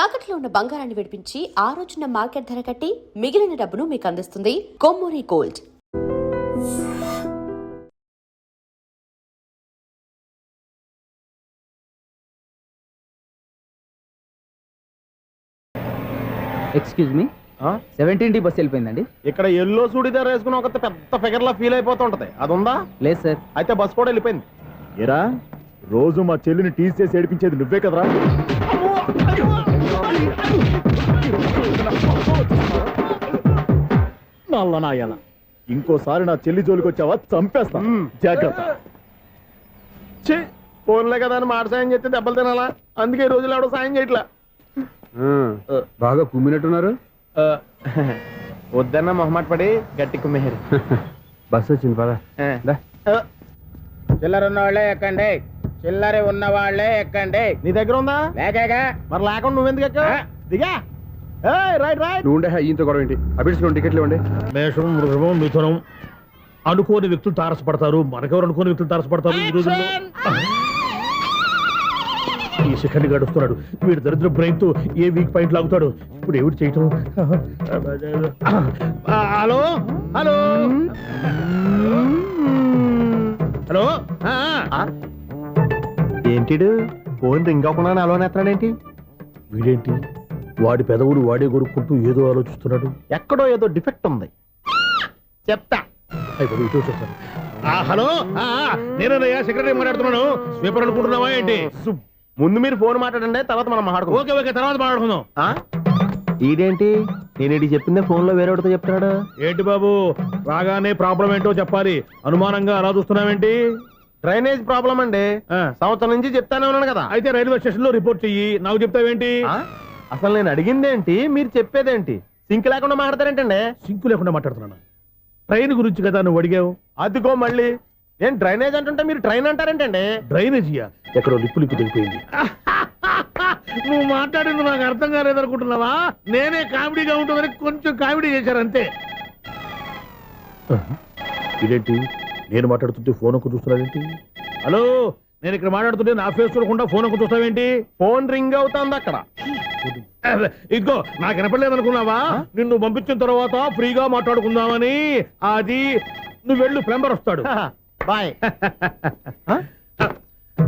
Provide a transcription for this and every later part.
తాకట్లో ఉన్న బంగారాన్ని విడిపించి ఆ రోజున మార్కెట్ ధర కట్టి మిగిలిన డబ్బును మీకు అందిస్తుంది Kommuri gold. Excuse me, 17D bus వెళ్ళిపోయిందండి. ఇక్కడ ఎల్లో చూడిదార్ వేసుకుని ఒక పెద్ద ఫిగర్ లా ఫీల్ అయిపోతుంటది, అది ఉందా? లేదు సార్. అయితే బస్ కూడా వెళ్ళిపోయింది. ఏరా, రోజు మా చెల్లిని టీస్ చేసి ఏడిపించేది నువ్వే కదరా? నల్లనాయాల, ఇంకోసారి నా చెల్లి జోలికి వచ్చావా చంపేస్తా, జాగ్రత్త. ఫోన్లే కదా అని మాట సాయం చేస్తే దెబ్బలు తినాలా? అందుకే ఈ రోజులు ఎవడో సాయం చేయట్లా. బాగా కుమ్మినట్టున్నారు. వద్దన్న మొహమాట పడి గట్టి కుమ్మేరు. బస్సు వచ్చింది పద. చిల్లర ఉన్న వాళ్ళే ఎక్కండి, చిల్లర ఉన్న వాళ్ళే ఎక్కండి. నీ దగ్గర ఉందా? లేకగా మరి లేకుండా నువ్వెందుకు ఎక్కావు? దిగా. Right right. నువ్వు ఉండే ఈయంతో గొడవ ఏంటి? అభిడ్స్లో టికెట్లు ఇవ్వండి. మేషం, వృషభం, మిథునం అనుకోని వ్యక్తులు తారసపడతారు. మనకెవరు అనుకోని వ్యక్తులు తారసపడతారు ఈ రోజుల్లో? ఈ సెకండ్ గడుస్తున్నాడు వీడు దరిద్ర బ్రెయిన్ తో ఏ వీక్ పాయింట్ లాగుతాడు. ఇప్పుడు ఏమిటి చేయటం? Hello hello hello. ఏంటిడు ఫోన్ రింగ్ అవ్వకుండా అలవనేస్తున్నాడేంటి? వీడేంటి వాడి పెదవులు వాడే కొరుక్కుంటూ ఏదో ఆలోచిస్తున్నాడు. ఎక్కడో ఏదో డిఫెక్ట్ ఉంది, చెప్తా. అయిపోయి ఇటు చూస్తాను. హలో, నేనయ్యా సెక్రటరీ మాట్లాడుతున్నాను. స్వీపర్ అనుకుంటున్నావా ఏంటి? ముందు మీరు ఫోన్ మాట్లాడండి, తర్వాత మనం మాట్లాడుకుందాం. ఓకే ఓకే, తర్వాత మాట్లాడుకుందాం. ఈడేంటి నేను చెప్పిందే ఫోన్ లో వేరే వాడితో చెప్తాడు. ఏంటి బాబు, రాగానే ప్రాబ్లం ఏంటో చెప్పాలి. అనుమానంగా అలా చూస్తున్నావేంటి? డ్రైనేజ్ ప్రాబ్లం అండి, సంవత్సరం నుంచి చెప్తానే ఉన్నాను కదా. అయితే రైల్వే స్టేషన్ లో రిపోర్ట్ చెయ్యి. నాకు చెప్తావేంటి? అసలు నేను అడిగిందేంటి, మీరు చెప్పేదేంటి? సింక్ లేకుండా మాట్లాడతారేంటండి? సింకు లేకుండా మాట్లాడుతున్నాను. ట్రైన్ గురించి కదా నువ్వు అడిగావు. అదిగో మళ్ళీ నేను డ్రైనేజ్ అంటుంటే మీరు ట్రైన్ అంటారేంటండి? డ్రైనేజీయా? ఎక్కడో లిప్పు తెగిపోయింది. నువ్వు మాట్లాడింది నాకు అర్థం కాలేదనుకుంటున్నావా? నేనే కామెడీగా ఉంటుందని కొంచెం కామెడీ చేశారు అంతే. ఇదేంటి నేను మాట్లాడుతుంటే ఫోన్ ఒక్క చూస్తున్నావేంటి? హలో, నేను ఇక్కడ మాట్లాడుతుంటే నా ఫేస్ చూడకుండా ఫోన్ ఒక్క చూస్తావేంటి? ఫోన్ రింగ్ అవుతుంది అక్కడ. ఇదిగో నాకు వినపడలేదు అనుకున్నావా? నిన్ను పంపించిన తర్వాత ఫ్రీగా మాట్లాడుకుందామని. అది నువ్వు వెళ్ళు, ప్లంబర్ వస్తాడు. Bye.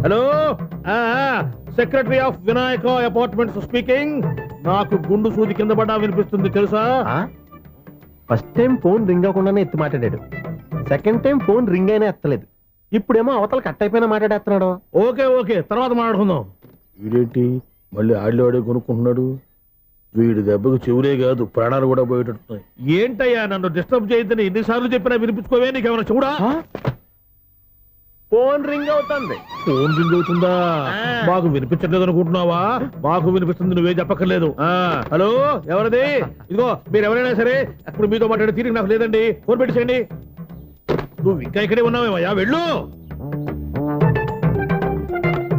Hello, secretary of Vinayaka apartments speaking. నాకు గుండు సూది కింద పడ్డా వినిపిస్తుంది తెలుసా? ఫస్ట్ టైం ఫోన్ రింగ్ అవ్వకుండానే ఎత్తి మాట్లాడాడు, సెకండ్ టైం ఫోన్ రింగ్ అయినా ఎత్తలేదు, ఇప్పుడేమో అవతల కట్ అయిపోయినా మాట్లాడేస్తున్నాడు. ఓకే ఓకే, తర్వాత మాట్లాడుకుందాం. వీడేంటి మళ్ళీ ఆడిలో కొనుక్కుంటున్నాడు? వీడి దెబ్బకు చెవులే కాదు ప్రాణాలు కూడా పోయేటట్టున్నాయి. ఏంటయ్యా నన్ను డిస్టర్బ్ చేయొద్దని ఎన్నిసార్లు చెప్పినా వినిపించుకోవే? నీకేమైనా చూడా? ఫోన్ రింగ్ అవుతుంది. ఫోన్ రింగ్ అవుతుందా? మాకు వినిపించట్లేదు అనుకుంటున్నావా? మాకు వినిపిస్తుంది, నువ్వే చెప్పక్కర్లేదు. హలో, ఎవరిది? ఇదిగో మీరు ఎవరైనా సరే ఇప్పుడు మీతో మాట్లాడే తీరిక నాకు లేదండి. ఫోన్ పెట్టేసేయండి. నువ్వు ఇంకా ఇక్కడే ఉన్నావేమయ్యా, వెళ్ళు.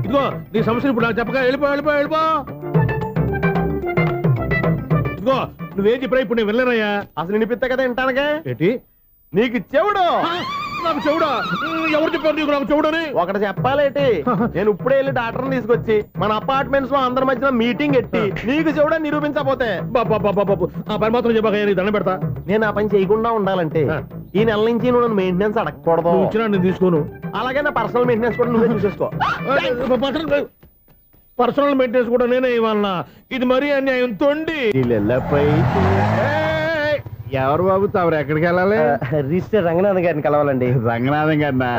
ఇదిగో నీ సమస్యలు ఇప్పుడు నాకు చెప్పగా వెళ్ళిపో వెళ్ళిపో వెళ్ళిపో. ఇదిగో నువ్వేం చెప్పరా ఇప్పుడు నేను వెళ్ళానయ్యా. అసలు వినిపిస్తా కదా వింటానుగా. ఏంటి నీకు చెవుడు? నాకు చెవుడా? ఎవరు చెప్పారు నీకు నాకు చెవుడని? ఒకటి చెప్పాలేటి, నేను ఇప్పుడే వెళ్ళి డాక్టర్ని తీసుకొచ్చి మన అపార్ట్మెంట్స్ లో అందరి మధ్యన మీటింగ్ ఎట్టి నీకు చెవుడని నిరూపించకపోతే బాబు ఆ పని మాత్రం చెప్పాక నీకు దండం పెడతా. నేను ఆ పని చేయకుండా ఉండాలంటే ఈ నెల నుంచి నువ్వు నన్ను మెయింటెనెన్స్ అడగకూడదు. ఇచ్చినా నేను తీసుకోను. అలాగే నా పర్సనల్ మెయింటెనెన్స్ కూడా నువ్వే చూసేసుకో. పర్సనల్ మెయింటెనెన్స్ కూడా నేనే ఇవ్వాలన్నా? ఇది మరీ అన్యాయం తోండి. ఎవరు బాబు తమరు ఎక్కడికి వెళ్ళాలి? రిజిస్టర్ రంగనాథ్ గారిని కలవాలండి. రంగనాథం గారినా?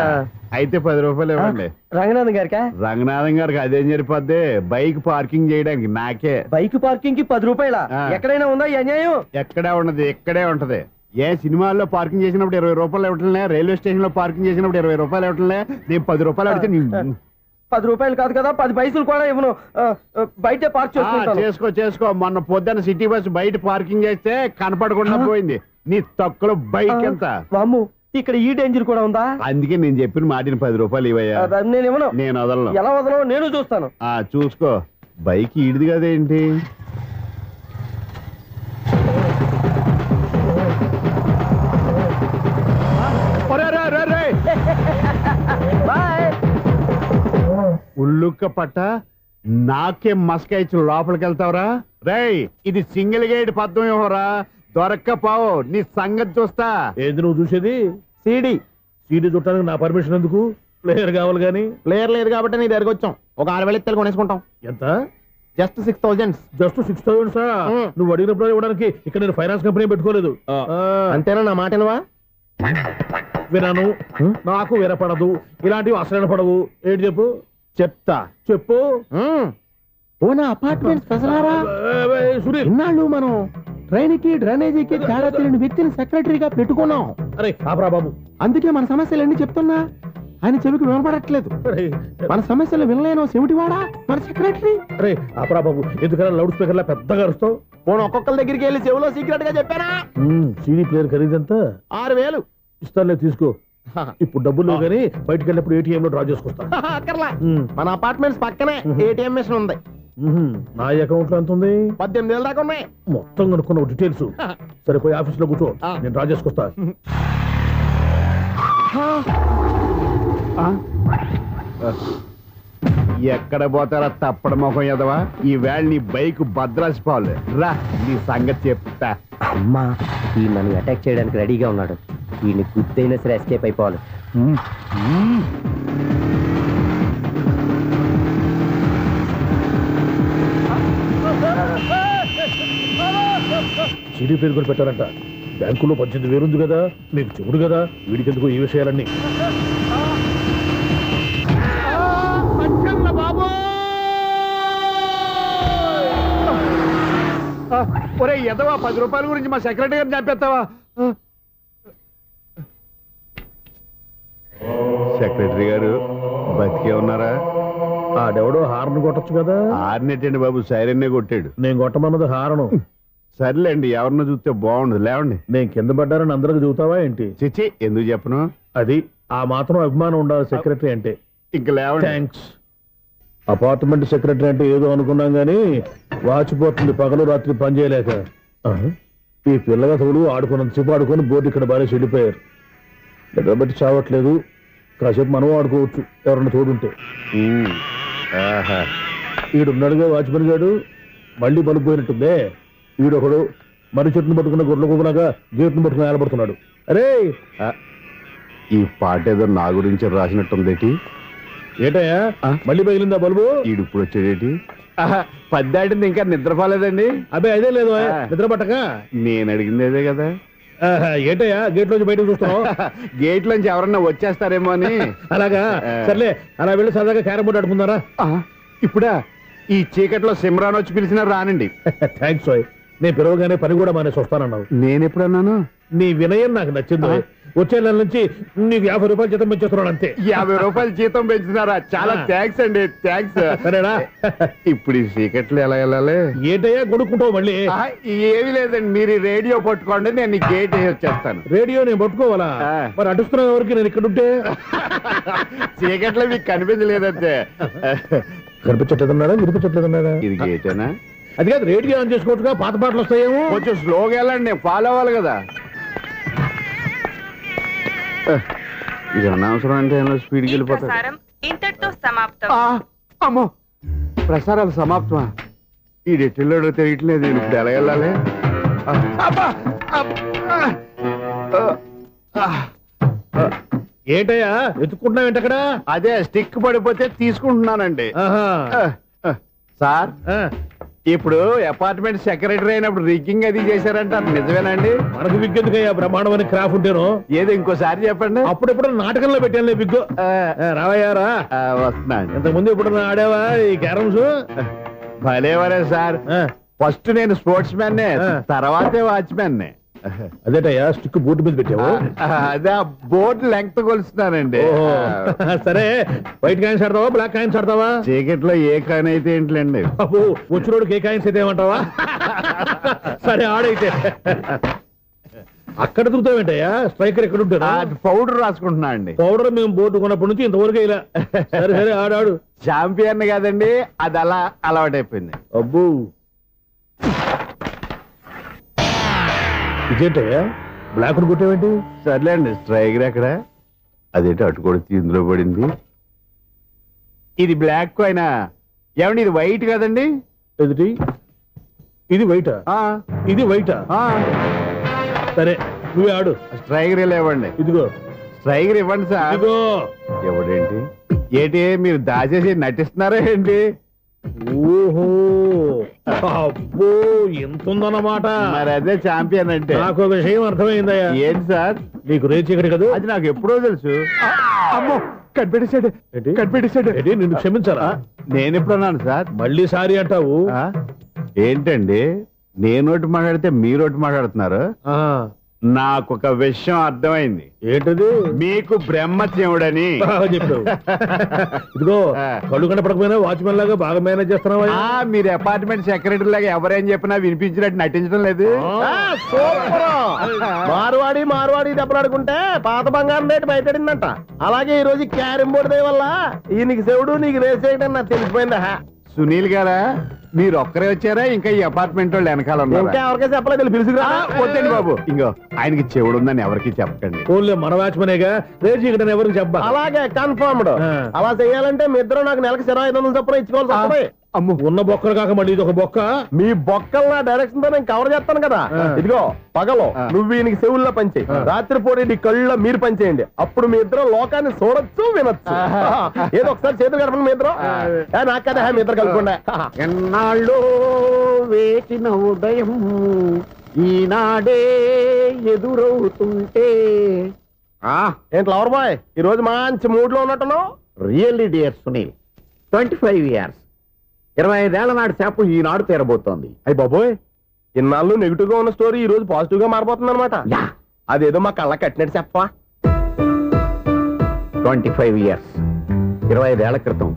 అయితే 10 రూపాయలు ఇవ్వండి. రంగనాథ్ గారికా? రంగనాథం గారికి అదేం సరిపోద్ది, బైక్ పార్కింగ్ చేయడానికి నాకే. బైక్ పార్కింగ్ కి 10 రూపాయల? ఎక్కడైనా ఉందా ఈ అన్యాయం? ఎక్కడే ఉండదు, ఇక్కడే ఉంటది. ఏ సినిమాల్లో పార్కింగ్ చేసినప్పుడు 20 రూపాయలు ఇవ్వట్లే, రైల్వే స్టేషన్ లో పార్కింగ్ చేసినప్పుడు 20 రూపాయలు ఇవ్వట్లే. నేను 10 రూపాయలు అడిగితే 10 రూపాయలు కాదు కదా, 10 పైసలు కూడా ఇవ్వను. బయట పార్క్ చేసుకో. మొన్న పొద్దున్న సిటీ బస్ బయట పార్కింగ్ చేస్తే కనపడకుండా పోయింది. నీ తక్కువ బైక్ ఎంత? వామ్ము, ఇక్కడ ఈ డేంజర్ కూడా ఉందా? అందుకే నేను చెప్పిన మాటిని 10 రూపాయలు ఇవ్వయ్యా. నేను ఇవ్వను. నేను వదలను. ఎలా వదలను? నేను చూస్తాను. చూసుకో. బైక్ ఈడిది కదేంటి? బాయ్. ఉల్లుక్క పట్ట నాకే మస్క ఇచ్చి లోపలికి వెళ్తావరా? రేయ్, ఇది సింగిల్ గేట్ పద్మం ఇవ్వరా, దొరక్కపోవు నీ సంగతి చూస్తా. ఏంది నువ్వు చూసేది? సిడి సీడీ చుట్టానికి నా పర్మిషన్ ఎందుకు? ప్లేయర్ కావాలి గానీ. ప్లేయర్ లేదు కాబట్టి నీ దగ్గరకు వచ్చాం. ఒక 6,000 ఇత్తలు కొనేసుకుంటాం. ఎంత? జస్ట్ 6,000. Just 6,000 sir. నువ్వు అడిగినప్పుడు ఇవ్వడానికి ఇక్కడ నేను ఫైనాన్స్ కంపెనీ పెట్టుకోలేదు. అంతేనా? నా మాటనువా? వినను, నాకు వినపడదు, ఇలాంటివి అసలు పడవు. ఏంటి చెప్పు? చెప్తా. చెప్పు. ఓనా అపార్ట్మెంట్స్ ప్రజలారా, సునీల్, ఇన్నాళ్ళు మనం ట్రైన్కి డ్రైనేజీకి తేడా తెలియని వ్యక్తిని సెక్రటరీగా పెట్టుకున్నాం. అరే ఆపరా బాబు. అందుకే మన సమస్యలన్నీ చెప్తున్నా ఆయన చెవికి వినపడట్లేదు. అరే మన సమస్యలు వినలేను సెమిటివాడా మన సెక్రటరీ. అరే ఆపరా బాబు, ఎందుకన్నా లౌడ్ స్పీకర్ లా పెద్దగా అరుస్తావు? పోను ఒక్కొక్కరి దగ్గరికి వెళ్ళి చెవిలో సీక్రెట్ గా చెప్పానా? CD player ఖరీదంత 6,000. ఇస్తానులే, తీసుకో. ఇప్పుడు డబ్బులు లేవు కానీ బయటకు వెళ్ళినప్పుడు ఏటీఎం లో డ్రా చేసుకొస్తా. అక్కర్లా, మన అపార్ట్మెంట్స్ పక్కనే ఏటీఎం మిషన్ ఉంది. నా అకౌంట్ లో ఎంత ఉంది? 18,000 దాకా ఉన్నాయి. మొత్తం కనుక్కున్నావు డీటెయిల్స్. సరిపోయి ఆఫీస్ లో కూర్చో, నేను డ్రా చేసుకొస్తా. ఎక్కడ పోతారా తప్పడ మొహం ఎదవా? ఈ వేళ నీ బైక్ భద్రాసిపోవాలి. రా, నీ సంగతి చెప్తా. అమ్మా, ఈ నన్ను అటాక్ చేయడానికి రెడీగా ఉన్నాడు. వీడిని గుద్దైనా సరే ఎస్కేప్ అయిపోవాలి. సీడీ ప్లేయర్ కూడా పెట్టారంట. బ్యాంకులో 18,000 ఉంది కదా, నీకు చెవుడు కదా, వీడికి ఎందుకు ఈ విషయాలన్నీ? ఒరే ఎదవా, 10 రూపాయల గురించి మా సెక్రటరీ గారిని చంపేస్తావా? సెక్రటరీ గారు బతికే ఉన్నారా? ఆడెవడో హార్న్ కొట్టచ్చు కదా. ఆరినెట్టండి బాబు, సైరన్నే కొట్టాడు. నేను కొట్టమన్నది హారను. సర్లేండి, ఎవరినో చూస్తే బాగుండదు. లేవండి. నేను కింద పడ్డారని అందరికి చూతావా ఏంటి? చిచ్చి, ఎందుకు చెప్పను? అది ఆ మాత్రం అభిమానం ఉండాలి సెక్రటరీ అంటే. ఇంక లేవండి. థ్యాంక్స్. అపార్ట్మెంట్ సెక్రటరీ అంటే ఏదో అనుకున్నాం గానీ వాచిపోతుంది పగలు రాత్రి పని చేయలేక. ఈ పిల్లగా తోడు ఆడుకున్నంతసేపు ఆడుకొని బోర్డు ఇక్కడ బాగా చెడిపోయారు. నిద్రబట్టి చావట్లేదు. కాసేపు మనం ఆడుకోవచ్చు ఎవరన్నా తోడుంటే. ఈడున్నాడుగా వాచ్మెన్ గాడు, మళ్ళీ బలుపు పోయినట్టుందే. ఈడొకడు మరి చెట్టును పట్టుకున్న గొడ్ల కుక్కలాగా గేట్ను పట్టుకుని ఏలబడుతున్నాడు. అరే, ఈ పాట ఏదో నా గురించి రాసినట్టుందేటి. ఏటయ్యా మళ్ళీ పగిలిందా బల్బు? ఈడు ఇప్పుడు వచ్చేదేటి? 10 దాటింది, ఇంకా నిద్రపోలేదండి. అదే అదే లేదు నిద్ర పట్టక. నేను అడిగింది అదే కదా. ఏటయ్యా గేట్ లోంచి బయటకు చూస్తున్నావు? గేట్ లోంచి ఎవరన్నా వచ్చేస్తారేమో అని. అలాగా, సర్లే అలా వెళ్ళి సరదాగా క్యారం బోర్డు ఆడుకుందారా? ఇప్పుడా? ఈ చీకట్లో సిమ్రాన్ వచ్చి పిలిచినా రానండి. థ్యాంక్స్. నేను పిలవగానే పని కూడా మానేసి వస్తానన్నావు. నేను ఎప్పుడన్నాను? నీ వినయం నాకు నచ్చింది. వచ్చే నెల నుంచి నీకు 50 రూపాయలు జీతం పెంచేస్తున్నాను అంతే. 50 రూపాయలు జీతం పెంచుతున్నారా? చాలా థ్యాంక్స్ అండి, థ్యాంక్స్. సరేనా? ఇప్పుడు ఈ చీకట్లు ఎలా వెళ్ళాలి? ఏంటయ్యా కొనుక్కుంటావు మళ్ళీ? ఏమీ లేదండి, మీరు ఈ రేడియో పట్టుకోండి, నేను ఈ గేట్ వేసి వచ్చేస్తాను. రేడియో నేను పట్టుకోవాలా? మరి అడుస్తున్నా ఎవరికి నేను ఇక్కడ ఉంటే? చీకట్లో మీకు కనిపించలేదంతే. కనిపించట్లేదన్నాడా వినిపించట్లేదన్నాడా? ఇది గేటేనా? అది కాదు, రేడియో ఆన్ చేసుకోవచ్చుగా, పాత పాటలు వస్తాయేమో. కొంచెం స్లోగా వెళ్ళండి, నేను ఫాలో అవ్వాలి కదా. ఇది అనవసరం అంటే స్పీడ్కి వెళ్ళిపోతాడు. ఇంతటితో సమాప్తం. అమ్మో, ప్రసారాలు సమాప్తమా? ఈ డెట్టిల్లోడో తెలియట్లేదు. ఇప్పుడు ఎలా వెళ్ళాలి? ఏంటయ్యా వెతుక్కుంటున్నావు ఏంటక్కడ? అదే స్టిక్ పడిపోతే తీసుకుంటున్నానండి. సార్, ఇప్పుడు అపార్ట్మెంట్ సెక్రటరీ అయినప్పుడు రిగ్గింగ్ అది చేశారంట, అది నిజమేనండి? మనకు విగ్ ఎందుకయ్యా, బ్రహ్మాండమని క్రాఫ్ ఉంటేను. ఏదో ఇంకోసారి చెప్పండి. అప్పుడెప్పుడు నాటకంలో పెట్టాను విగ్గు. రావయ్యారా? వస్తున్నాను. ఇంతకుముందు ఎప్పుడు ఆడావా ఈ క్యారమ్స్? భలేవరే సార్. ఫస్ట్ నేను స్పోర్ట్స్ మ్యాన్, తర్వాతే వాచ్మెన్. అదేటయ్యా స్టిక్ బోర్డు మీద పెట్టావు? అదే బోర్డు లెంగ్త్ కొలుస్తున్నానండి. సరే, వైట్ కాయిన్స్ ఆడతావా బ్లాక్ కాయిన్స్ ఆడతావా? చీకట్ లో ఏ కాయిన్ అయితే ఏంటిలేండి. బాబు వచ్చినోడు ఏ కాయిన్స్ అయితే ఏమంటావా? సరే ఆడైతే. అక్కడ తిరుగుతావేంటయ్యా? స్ట్రైకర్ ఎక్కడ ఉంటాడు? పౌడర్ రాసుకుంటున్నా అండి. పౌడర్ మేము బోర్డు కొన్నప్పటి నుంచి ఇంతవరకు ఇలా. సరే సరే ఆడాడు. చాంపియన్ కాదండి, అది అలా అలవాటైపోయింది. అబ్బు, ఇదేంటయ్యా బ్లాక్ కొట్టేవేంటి? సర్లేండి, స్ట్రైకర్ ఎక్కడ? అదేంటి అటు కొడితే ఇందులో పడింది. ఇది బ్లాక్ అయినా ఏమండి ఇది వైట్ కదండి? ఎదుటి ఇది వైటా? ఆ, ఇది వైటా? ఆ. సరే నువ్వే ఆడు. స్ట్రైకర్ ఇవ్వండి. ఇదిగో స్ట్రైకర్ ఇవ్వండి సార్. ఇదిగో. ఎవడేంటి ఏంటి మీరు దాచేసి నటిస్తున్నారా ఏంటి? ఓహో అబ్బో ఎంత ఉందన్నమాట. మరి అదే ఛాంపియన్ అంటే. నాకు ఒక విషయం అర్థమైందయ్యా. ఏంటి సార్? నీకు రేచి ఇక్కడ కదా? అది నాకు ఎప్పుడో తెలుసు. అమ్మో కనిపెట్టేశాడు, ఏంటి? కనిపెట్టేశాడు. ఏంటి, నిన్ను క్షమించారా? నేను ఎప్పుడన్నాను సార్? మళ్ళీ సారీ అంటావు? ఆ? ఏంటండి నేనోటి మాట్లాడితే మీరోటి మాట్లాడుతున్నారు? ఆ, నాకు ఒక విషయం అర్థమైంది. ఏంటది? మీకు బ్రహ్మత్యముడని. బాగా చెప్పావు. ఇదిగో కళ్ళు కనపడకపోయినా వాచ్మెన్ లాగా బాగా మేనేజ్ చేస్తున్నావా? మీరు అపార్ట్మెంట్ సెక్రటరీ లాగా ఎవరేం చెప్పినా వినిపించినట్టు నటించడం లేదు. మార్వాడి దెబ్బలాడుకుంటే పాత బంగారం రేటు బయటడిందంట. అలాగే ఈ రోజు క్యారం బోర్డు దయ వల్ల ఈయనకి శివుడు నీకు రేస్ చేయడం నాకు తెలిసిపోయిందా. సునీల్ గారా మీరు ఒక్కరే వచ్చారా ఇంకా ఈ అపార్ట్మెంట్ వాళ్ళు వెనకాల ఇంకా ఉన్నారా? ఎవరికైనా చెప్పలేదు పిలుచుకురా. వద్దండి బాబు, ఇంకో ఆయనకి చెవుడు ఉందని ఎవరికి చెప్పకండి. ఫోన్లే మన వాచ్మనేగా రేచి ఇక్కడ ఎవరికి చెప్పా. అలాగే కన్ఫర్మ్డ్. అలా చేయాలంటే మీ ఇద్దరు నాకు నెలకు 500 చొప్పున ఇచ్చుకోవాల్సి వస్తుంది. అమ్ము ఉన్న బొక్కలు కాక మళ్ళీ ఇది ఒక బొక్క. మీ బొక్కల నా డైరెక్షన్ తో నేను కవర్ చేస్తాను కదా. ఇదిగో పగలో నువ్వు ఈయనకి చెవుల్లో పనిచేయి, రాత్రిపూట నీ కళ్ళలో మీరు పనిచేయండి. అప్పుడు మీ ఇద్దరు లోకాన్ని చూడొచ్చు వినొచ్చు. ఏదో ఒకసారి చేతులు కలపండి మీ ఇద్దరు. నాకు కదా మీ ఇద్దరు కలుపుకుండా. ఎన్నాళ్ళు వేచిన ఉదయం ఈనాడే ఎదురవుతుంటే. ఏంటి లవర్ బాయ్ ఈ రోజు మంచి మూడ్ లో ఉన్నట్టున్నావు. రియల్లీ డియర్ సునీల్, 25 years 25 ఏళ్ల నాటి చేప ఈనాడు తీరబోతోంది. అయ్యి బాబోయ్, ఇన్నాళ్ళు నెగిటివ్ గా ఉన్న స్టోరీ ఈ రోజు పాజిటివ్ గా మారిపోతుంది అనమాట. అదేదో మా కళ్ళ కట్టినట్టు చెప్పవా. 25 years 25 ఏళ్ల క్రితం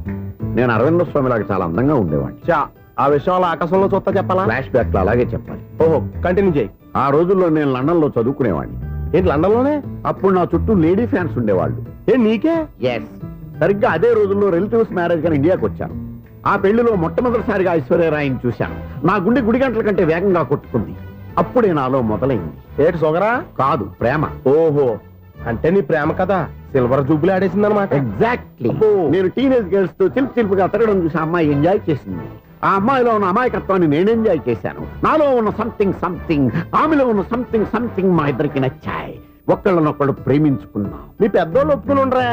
నేను అరవింద స్వామి లాగా చాలా అందంగా ఉండేవాడిని. చా, ఆ విషయంలో ఆకాశంలో చూస్తా చెప్పాలా. ఫ్లాష్ బ్యాక్ లో అలాగే చెప్పాలి. ఓహో కంటిన్యూ చేయి. ఆ రోజుల్లో నేను లండన్ లో చదువుకునేవాడిని. ఏంటి లండన్ లోనే? అప్పుడు నా చుట్టూ లేడీ ఫ్యాన్స్ ఉండేవాళ్ళు. నీకే? ఎస్, సరిగ్గా అదే రోజుల్లో రిలేటివ్స్ మ్యారేజ్ కానీ ఇండియాకి వచ్చాను. ఆ పెళ్లిలో మొట్టమొదటిసారిగా ఐశ్వర్యరాయిని చూశాను. నా గుండె గుడి గంటల కంటే వేగంగా కొట్టుకుంది. అప్పుడే నాలో మొదలైంది. ఏటి సొగరా? కాదు, ప్రేమ. ఓహో, అంటే నీ ప్రేమ కదా సిల్వర్ జూబ్లీ ఆడేసింది అనమాట. ఎగ్జాక్ట్లీ. నేను టీనేజ్ గర్ల్స్ తో చిలుపుగా తిరగడం చూసి ఆ అమ్మాయి ఎంజాయ్ చేసింది. ఆ అమ్మాయిలో ఉన్న అమాయకత్వాన్ని నేను ఎంజాయ్ చేశాను. నాలో ఉన్న సంథింగ్ ఆమెలో ఉన్న సంథింగ్ మా ఇద్దరికి నచ్చాయి. ఒక్కళ్ళనొక్కడు ప్రేమించుకున్నాం. మీ పెద్దోళ్ళు ఒప్పుకుని ఉండరా?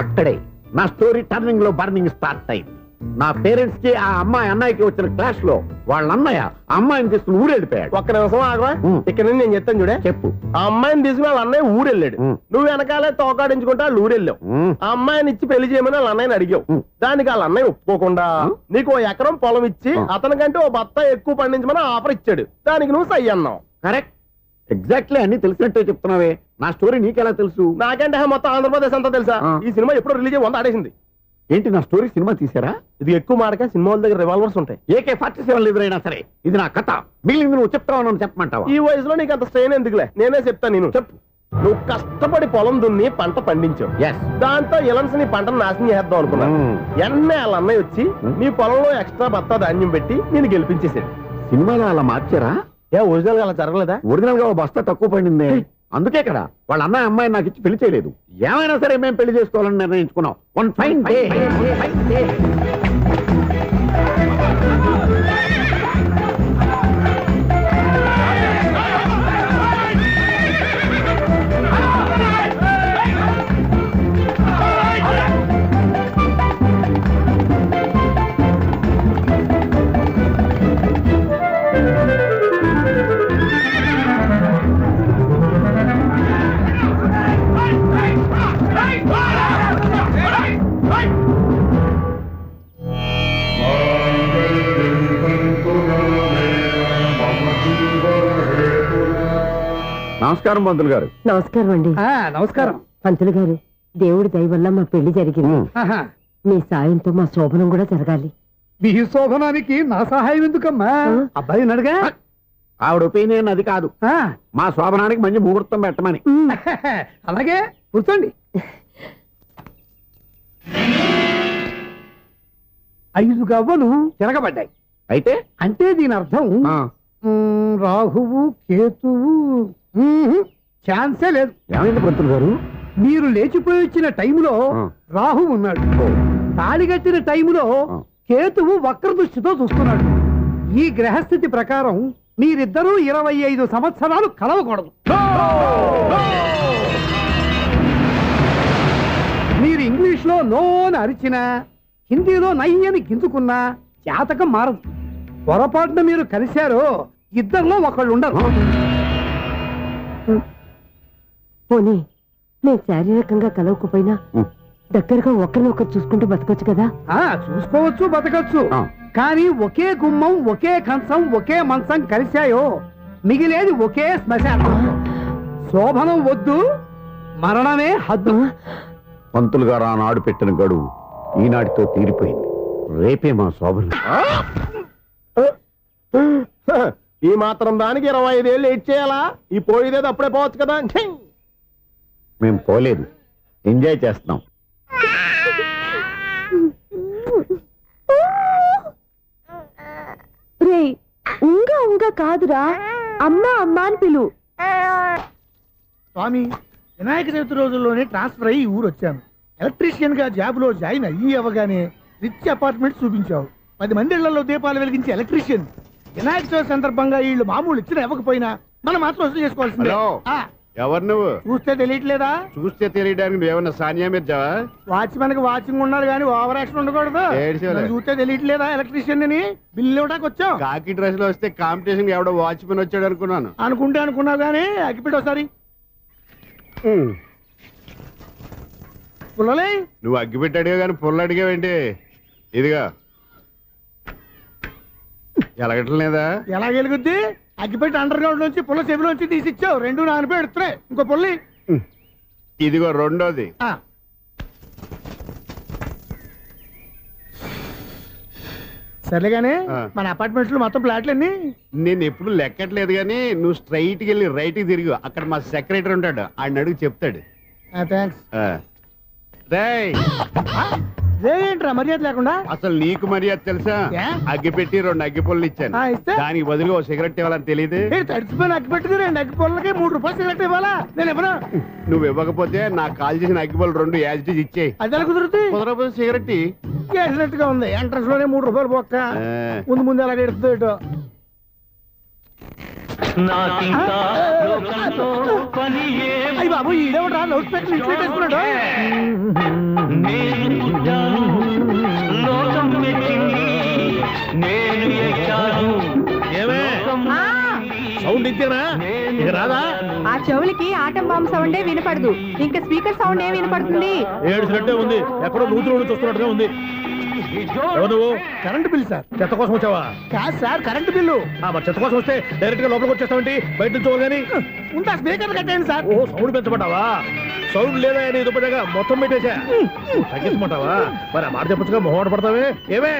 అక్కడే నా స్టోరీ టర్నింగ్ లో బర్నింగ్ స్టార్ట్ అయింది. నా పేరెంట్స్ కి ఆ అమ్మాయి అన్నయ్యకి వచ్చిన క్లాష్ లో వాళ్ళ అన్నయ్య ఆ అమ్మాయిని తీసుకుని ఊరెళ్ళిపోయాడు. ఒక్క నిమిషం ఆగవా. ఇక్కడ నుంచి నేను చెప్తాను చూడే. చెప్పు. ఆ అమ్మాయిని తీసుకుని వాళ్ళ అన్నయ్య ఊరెళ్ళాడు. నువ్వు వెనకాలే తోకాడించుకుంటా వాళ్ళు ఊరెళ్ళావు. ఆ అమ్మాయిని ఇచ్చి పెళ్లి చేయమని వాళ్ళ అన్నయ్యని అడిగావు. దానికి వాళ్ళ అన్నయ్య ఒప్పుకోకుండా నీకు 1 ఎకరం పొలం ఇచ్చి అతనికంటే 1 బత్తా ఎక్కువ పండించమని ఆఫర్ ఇచ్చాడు. దానికి నువ్వు సై అన్నావు. కరెక్ట్, ఎగ్జాక్ట్లీ అన్ని తెలిసినట్టే చెప్తున్నావే. నా స్టోరీ నీకెలా తెలుసు? నాకంటే మొత్తం ఆంధ్రప్రదేశ్ అంతా తెలుసా. ఈ సినిమా ఎప్పుడో రిలీజ్ 100 ఆడేసింది. ఏంటి నా స్టోరీ సినిమా తీసారా? ఇది ఎక్కువ మాటగా సినిమా వాళ్ళ దగ్గర రివాల్వర్స్ ఉంటాయి. AK-47 ఎదురైనా సరే ఇది నా కథ. మిగిలింది నువ్వు చెప్తావు చెప్పమంటావా? ఈ వయసులో నీకు అంత స్ట్రెయిన్ ఎందుకులే, నేనే చెప్తాను. నేను చెప్పు. నువ్వు కష్టపడి పొలం దున్ని పంట పండించావు. దాంతో ఇలన్స్ నీ పంటను నాశనం చేద్దాం అనుకున్నా. ఎన్నే వాళ్ళ అన్నయ్య వచ్చి నీ పొలంలో ఎక్స్ట్రా బత్తా ధాన్యం పెట్టి నేను గెలిపించేసాడు. సినిమాలో అలా మార్చారా? ఒరిజినల్ గా అలా జరగలేదా? ఒరిజినల్ గా బస్తా తక్కువ పడింది. అందుకే కదా వాళ్ళ అన్నయ్య అమ్మాయి నాకు ఇచ్చి పెళ్లి చేయలేదు. ఏమైనా సరే మేము పెళ్లి చేసుకోవాలని నిర్ణయించుకున్నాం. వన్ ఫైన్ డే నమస్కారం పంతులు గారు. నమస్కారం అండి. నమస్కారం పంతులు గారు, దేవుడి దయ వల్ల మా పెళ్లి జరిగింది. మీ సాయంతో మా శోభనం కూడా జరగాలి. మీ శోభనానికి నా సహాయం ఎందుకమ్మా? అబ్బాయి అడగా. ఆవిడ ఒపీనియన్ అది కాదు, మా శోభనానికి మంచి ముహూర్తం పెట్టమని. అలాగే కూర్చోండి. 5 గవ్వలు తిరగబడ్డాయి. అయితే అంటే దీని అర్థం రాహువు కేతువు ఛాన్సే లేదు. ఏమైంది పంతులు గారు? మీరు లేచిపోయి వచ్చిన టైంలో రాహు ఉన్నాడు. తాళిగట్టిన టైములో కేతువు వక్ర దృష్టితో చూస్తున్నాడు. ఈ గ్రహస్థితి ప్రకారం మీరిద్దరూ 25 సంవత్సరాలు కలవకూడదు. మీరు ఇంగ్లీష్ లో నో అని అరిచినా, హిందీలో నయ్యని గింజుకున్నా జాతకం మారదు. పొరపాటున మీరు కలిశారో ఇద్దరిలో ఒకళ్ళు ఉండరు. పోనీ మేము శారీరకంగా కలవకపోయినా దగ్గరగా ఒకరినొకరు చూసుకుంటూ బతకొచ్చు కదా. చూసుకోవచ్చు, బతకచ్చు. కానీ ఒకే గుమ్మం, ఒకే కంచం, ఒకే మంచం కలిశాయో మిగిలేది ఒకే శ్మశానం. శోభనం వద్దు, మరణమే హద్దు. పంతులు గారు ఆనాడు పెట్టిన గడువు ఈనాటితో తీరిపోయింది. రేపే మా శోభనం. ఈ మాత్రం దానికి 25 ఏళ్ళు వెయిట్ చేయాలా? ఈ పోయేదేదో అప్పుడే పోవచ్చు కదా. మేము పోలేదు, ఎంజాయ్ చేస్తున్నాం. రే ఉంగా కాదురా, అమ్మా అమ్మా అని పిలు. స్వామి, వినాయక చవితి రోజుల్లోనే ట్రాన్స్ఫర్ అయ్యి ఊరు వచ్చాను. ఎలక్ట్రీషియన్ గా జాబ్ లో జాయిన్ అయ్యి అవ్వగానే రిచ్ అపార్ట్మెంట్ చూపించావు. 10 మంది ఇళ్లలో దీపాలు వెలిగించే ఎలక్ట్రీషియన్. వినాయక చవితి సందర్భంగా వీళ్ళు మామూలు ఇచ్చిన ఇవ్వకపోయినా మనం మాత్రం వసూలు చేసుకోవాల్సిందే. ఎవరు నువ్వు? చూస్తే తెలియట్లేదా? చూస్తే తెలియడానికి నువ్వేమన్నా సానియా మీర్జావా? వాచ్మెన్ కి వాచింగ్ ఉండాలి కానీ ఓవర్ యాక్షన్ ఉండకూడదు. నన్ను చూస్తే తెలియట్లేదా ఎలక్ట్రీషియన్ అని? బిల్లు ఇవ్వడానికి వచ్చాం. కాకి డ్రెస్ లో వస్తే కాంపిటీషన్ ఎవడో వాచ్మెన్ వచ్చాడు అనుకున్నాను. అనుకున్నావు కానీ అగ్గిపెట్టి ఒకసారి. పుల్లలే, నువ్వు అగ్గి పెట్టాడుగా కానీ పుల్ల అడిగావేంటి? ఇదిగా ఎలగట్లేదా? ఎలా వెలుగుద్ది? అగ్గిపెట్టి అండర్ గ్రౌండ్ నుంచి పుల్ల చెవిలోంచి తీసిచ్చావు. 2 నానపై ఎడుతున్నాయి. ఇంకో పుల్లి ఇదిగో రెండోది. సరేగానే మన అపార్ట్మెంట్స్ లో మొత్తం ఫ్లాట్లు అన్ని నేను ఎప్పుడు లెక్కట్లేదు కానీ నువ్వు స్ట్రైట్ కి వెళ్ళి రైట్ కి తిరిగి అక్కడ మా సెక్రటరీ ఉంటాడు, ఆయన అడుగు చెప్తాడు. థ్యాంక్స్. రేయ్, ఏంట్రా మర్యాద లేకుండా? అసలు నీకు మర్యాద తెలుసా? అగ్గి పెట్టి 2 అగ్గి పుల్లలు ఇచ్చాను. దానికి బదులుగా ఓ సిగరెట్ ఇవ్వాలని తెలియదు. తడిచిపోయిన అగ్గి పెట్టుకుని 2 అగ్గి పుల్లలకి 3 రూపాయలు సిగరెట్ ఇవ్వాలా? నేను ఇవ్వను. నువ్వు ఇవ్వకపోతే నాకు కాల్ చేసిన అగ్గి పుల్లలు 2 యాజిటీస్ ఇచ్చేయి. అది ఎలా కుదురుతుంది? కుదరకపోతే సిగరెట్ చేసినట్టుగా ఉంది. ఎంట్రన్స్ లోనే 3 రూపాయలు పోక్క. ముందు అలాగే ఎడుతుంది ఏటో. అయ్యి బాబు, ఈడేవడా లౌడ్ స్పీకర్ ఇంట్లో వేసుకున్నాడు? సౌండ్ ఇచ్చానా? ఇక రాదా? ఆ చెవులకి ఆటం బాంబు సౌండే వినపడదు, ఇంకా స్పీకర్ సౌండ్ ఏ వినపడుతుంది? ఏడుసినట్టే ఉంది, ఎక్కడో నూతులు చూస్తున్నట్టుగా ఉంది. ఎవరు నువ్వు? Current bill sir. చెత్త కోసం వచ్చావా? కాదు సార్, కరెంట్ బిల్లు. మరి చెత్త కోసం వస్తే డైరెక్ట్ గా లోపలికి వచ్చేస్తావేంటి? బయట నుంచి కానీ ఉంటా స్పీకర్ కట్టేయండి సార్. ఓ సౌండ్ పెంచమంటావా? సౌండ్ లేదా అని దుప్పటగా మొత్తం పెట్టేసా. తగ్గించమంటావా? మరి ఆ మాట చెప్పచ్చుగా, మొహమాట పడతావే. ఏమే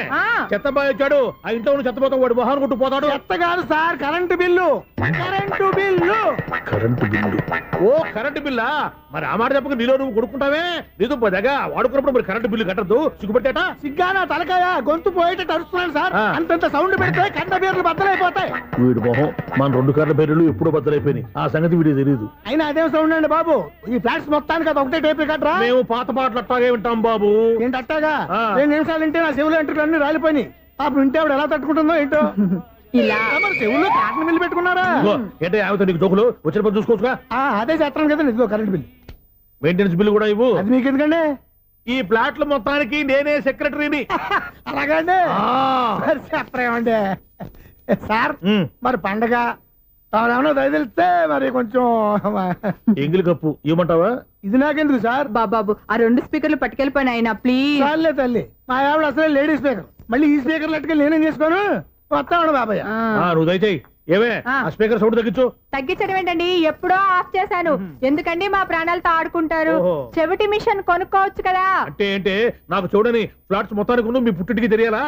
చెత్త బాయ్ వచ్చాడు, ఆ ఇంట్లో ఉన్న చెత్త పోతాం, వాడు మొహాన్ని కొట్టు పోతాడు. చెత్త కాదు sir, current bill. Current bill. Current bill. ఓ కరెంటు బిల్లా? మరి ఆ మాట చెప్పక నీలో నువ్వు కొడుకుంటావే. నీతో పదగా వాడుకున్నప్పుడు మరి కరెంటు బిల్లు కట్టద్దు, సిగ్గుపెట్టేట. సిగ్గానా తలకాయ? గొంతు పోయేటట్టు అరుస్తున్నాను సార్. అంతంత సౌండ్ పెడితే కంట బీర్లు బద్దలైపోతాయి. వీడు మొహం, మన 2 కార్ల బీర్లు ఎప్పుడో బద్దలైపోయినాయి. ఆ సంగతి వీడికి తెలియదు. అయినా అదేం సౌండ్ అండి బాబు? ఈ ఫ్లాట్స్ మొత్తానికి అది ఒకటే టైప్ కట్టరా? మేము పాత పాటలు అట్టాగే వింటాం బాబు. ఏంటి అట్టాగా? 2 నిమిషాలు వింటే నా చెవులు ఎంట్రులు అన్ని రాలిపోయినాయి. పాపం వింటే ఆవిడ ఎలా తట్టుకుంటుందో ఏంటో. ఇలా మరి చెవుల్లో కాటన్ బిల్లు పెట్టుకున్నారా? ఏంటే ఆమెతో నీకు జోకులు? వచ్చిన పని చూసుకోవచ్చుగా. అదే చేస్తాను కదా. ఇదిగో కరెంట్ బిల్. మెయింటెనెన్స్ బిల్లు కూడా ఇవ్వు. అది మీకు ఎందుకండి? ఈ ప్లాట్ల మొత్తానికి నేనే సెక్రటరీని. అలాగండి. చెప్పరేమండి సార్. మరి పండగ ఏమన్నా దయదలిస్తే మరి కొంచెం ఎంగిలి కప్పు ఇవ్వమంటావా? ఇది నాకెందుకు సార్? బాబాబు, ఆ 2 స్పీకర్లు పట్టుకెళ్ళిపోయిన ఆయన ప్లీజ్. చాలే తల్లి, మా ఆవిడ అసలే లేడీ స్పీకర్. మళ్ళీ ఈ స్పీకర్ లెట్టుకెళ్ళి నేనేం చేసుకోను? వస్తామండి బాబాయ్. నువ్వు దయచేయి. ఏమే ఆ స్పీకర్ సౌండ్ తగ్గించు. తగ్గించడం ఏంటండి? ఎప్పుడో ఆఫ్ చేశాను. ఎందుకండి మా ప్రాణాలతో ఆడుకుంటారు? చెవిటి మిషన్ కొనుక్కోవచ్చు కదా. అంటే నాకు చూడని ఫ్లాట్స్ మొత్తానికి ఉన్న మీ పుట్టింటికి తెలియాలా?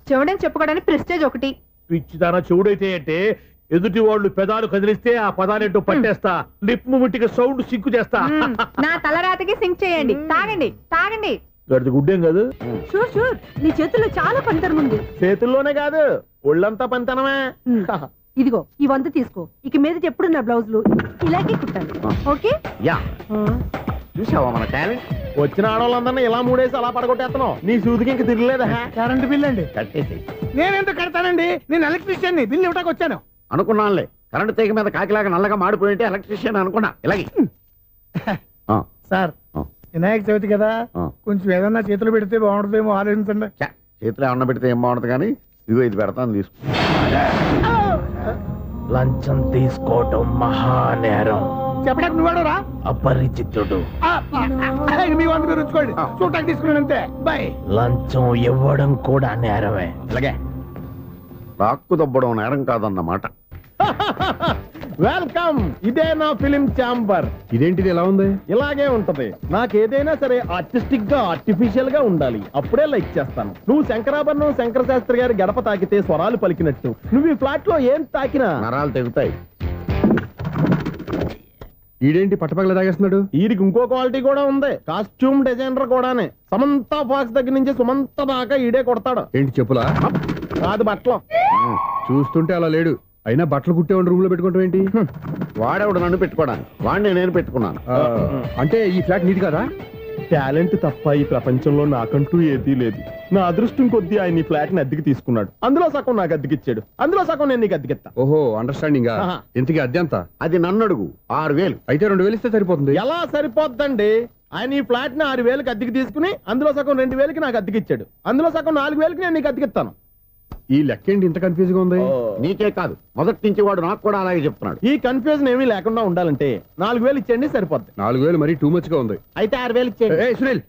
చెవుడని చెప్పుకోవడానికి ప్రెస్టేజ్ ఒకటి. పిచ్చిదానా చెవుడైతే అంటే ఎదుటి వాళ్ళు పెదాలు కదిలిస్తే ఆ పదాలేంటో పట్టేస్తా. లిప్ ముట్టికి సౌండ్ సింకు చేస్తా. నా తలరాతకి సింక్ చేయండి. తాగండి తాగండి. గడిది గుడ్డేం కాదు. షూర్ షూర్, నీ చేతుల్లో చాలా పనితనం ఉంది. చేతుల్లోనే కాదు, ఒళ్ళంతా పనితనమే. ఇదిగో ఈ 100 తీసుకో. ఇక మీద ఎప్పుడు నా బ్లౌజులు ఇలాగే కుట్టాలి. ఓకే? యా. చూసావా మన టాలెంట్? వచ్చిన ఆడవాళ్ళందరినీ ఇలా మూడేసి అలా పడగొట్టేస్తున్నావు. నీ సూదికి ఇంక తిరగలేదా? కరెంట్ బిల్ అండి. కట్టేసి నేనెందుకు కడతానండి? నేను ఎలక్ట్రీషియన్ బిల్ ఇవ్వడానికి వచ్చాను. అనుకున్నానులే, కరెంట్ తీగ మీద కాకిలాగా నల్లగా మాడిపోయింటే ఎలక్ట్రీషియన్ అనుకున్నా. ఇలాగే సార్ వినాయక చవితి కదా, కొంచెం ఏదన్నా చేతులు పెడితే బాగుంటుందేమో ఆలోచించండి. చేతిలో అన్న పెడితే ఏం బాగుంటుంది కానీ ఇదిగో ఇది పెడతాను తీసుకో. లంచం తీసుకోవటం మహానేరం. చెప్పడానికి నువ్వాడు రా. అపరిచితుడు. మీ వంట మీరు ఉంచుకోండి, చూడటానికి తీసుకున్నాను అంతే. బాయ్. లంచం ఇవ్వడం కూడా నేరమే. ఇలాగే రాక్కు దబ్బడం నేరం కాదన్నమాట. వెల్కమ్. ఇదే నా ఫిలిం ఛాంబర్. ఇదేంటిది ఎలా ఉంది? ఇలాగే ఉంటది. నాకేదైనా సరే ఆర్టిస్టిక్ గా ఆర్టిఫిషియల్ గా ఉండాలి, అప్పుడే లైక్ చేస్తాను. నువ్వు శంకరాభరణం శంకర శాస్త్రి గారి గడప తాకితే స్వరాలు పలికినట్టు నువ్వు ఈ ఫ్లాట్ లో ఏం తాకినా నరాలు తెగుతాయి. ఈడేంటి పట్టపగల తాగేస్తున్నాడు? వీరికి ఇంకో క్వాలిటీ కూడా ఉంది. కాస్ట్యూమ్ డిజైనర్ కూడానే. సమంత ఫాక్స్ దగ్గర నుంచి సుమంత దాకా ఈడే కొడతాడు. ఏంటి చెప్పులా? కాదు బట్టలు. చూస్తుంటే అలా లేడు. అయినా బట్టలు కుట్టేవాడి రూమ్ లో పెట్టుకుంటాం ఏంటి? వాడేవాడు నన్ను పెట్టుకోవడానికి, వాడిని నేను పెట్టుకున్నాను. అంటే ఈ ఫ్లాట్ నీది కదా? టాలెంట్ తప్ప ఈ ప్రపంచంలో నాకంటూ ఏదీ లేదు. నా అదృష్టం కొద్దీ ఆయన ఈ ఫ్లాట్ ని అద్దెకి తీసుకున్నాడు. అందులో సగం నాకు అద్దెకిచ్చాడు, అందులో సగం నేను నీకు అద్దెకిస్తా. ఓహో, అండర్స్టాండింగ్. ఇంతకీ అద్దె ఎంత? అది నన్ను అడుగు. 6,000. అయితే 2,000 ఇస్తే సరిపోతుంది. ఎలా సరిపోద్దండి? ఆయన ఈ ఫ్లాట్ ని 6,000కి అద్దెకి తీసుకుని అందులో సగం 2,000కి నాకు అద్దెకిచ్చాడు, అందులో సగం 4,000కి నేను నీకు అద్దెకిస్తాను. ఈ లెక్క ఏంటి ఇంత కన్ఫ్యూజ్ గా ఉంది? నీకే కాదు, మొదటి నుంచి వాడు నాకు కూడా అలాగే చెప్తున్నాడు. ఈ కన్ఫ్యూజన్ ఏమీ లేకుండా ఉండాలంటే 4,000 ఇచ్చేయండి, సరిపోద్ది. 4,000 మరీ టూ మచ్ గా ఉంది. అయితే 6,000 ఇచ్చేయండి. ఏయ్ సునీల్,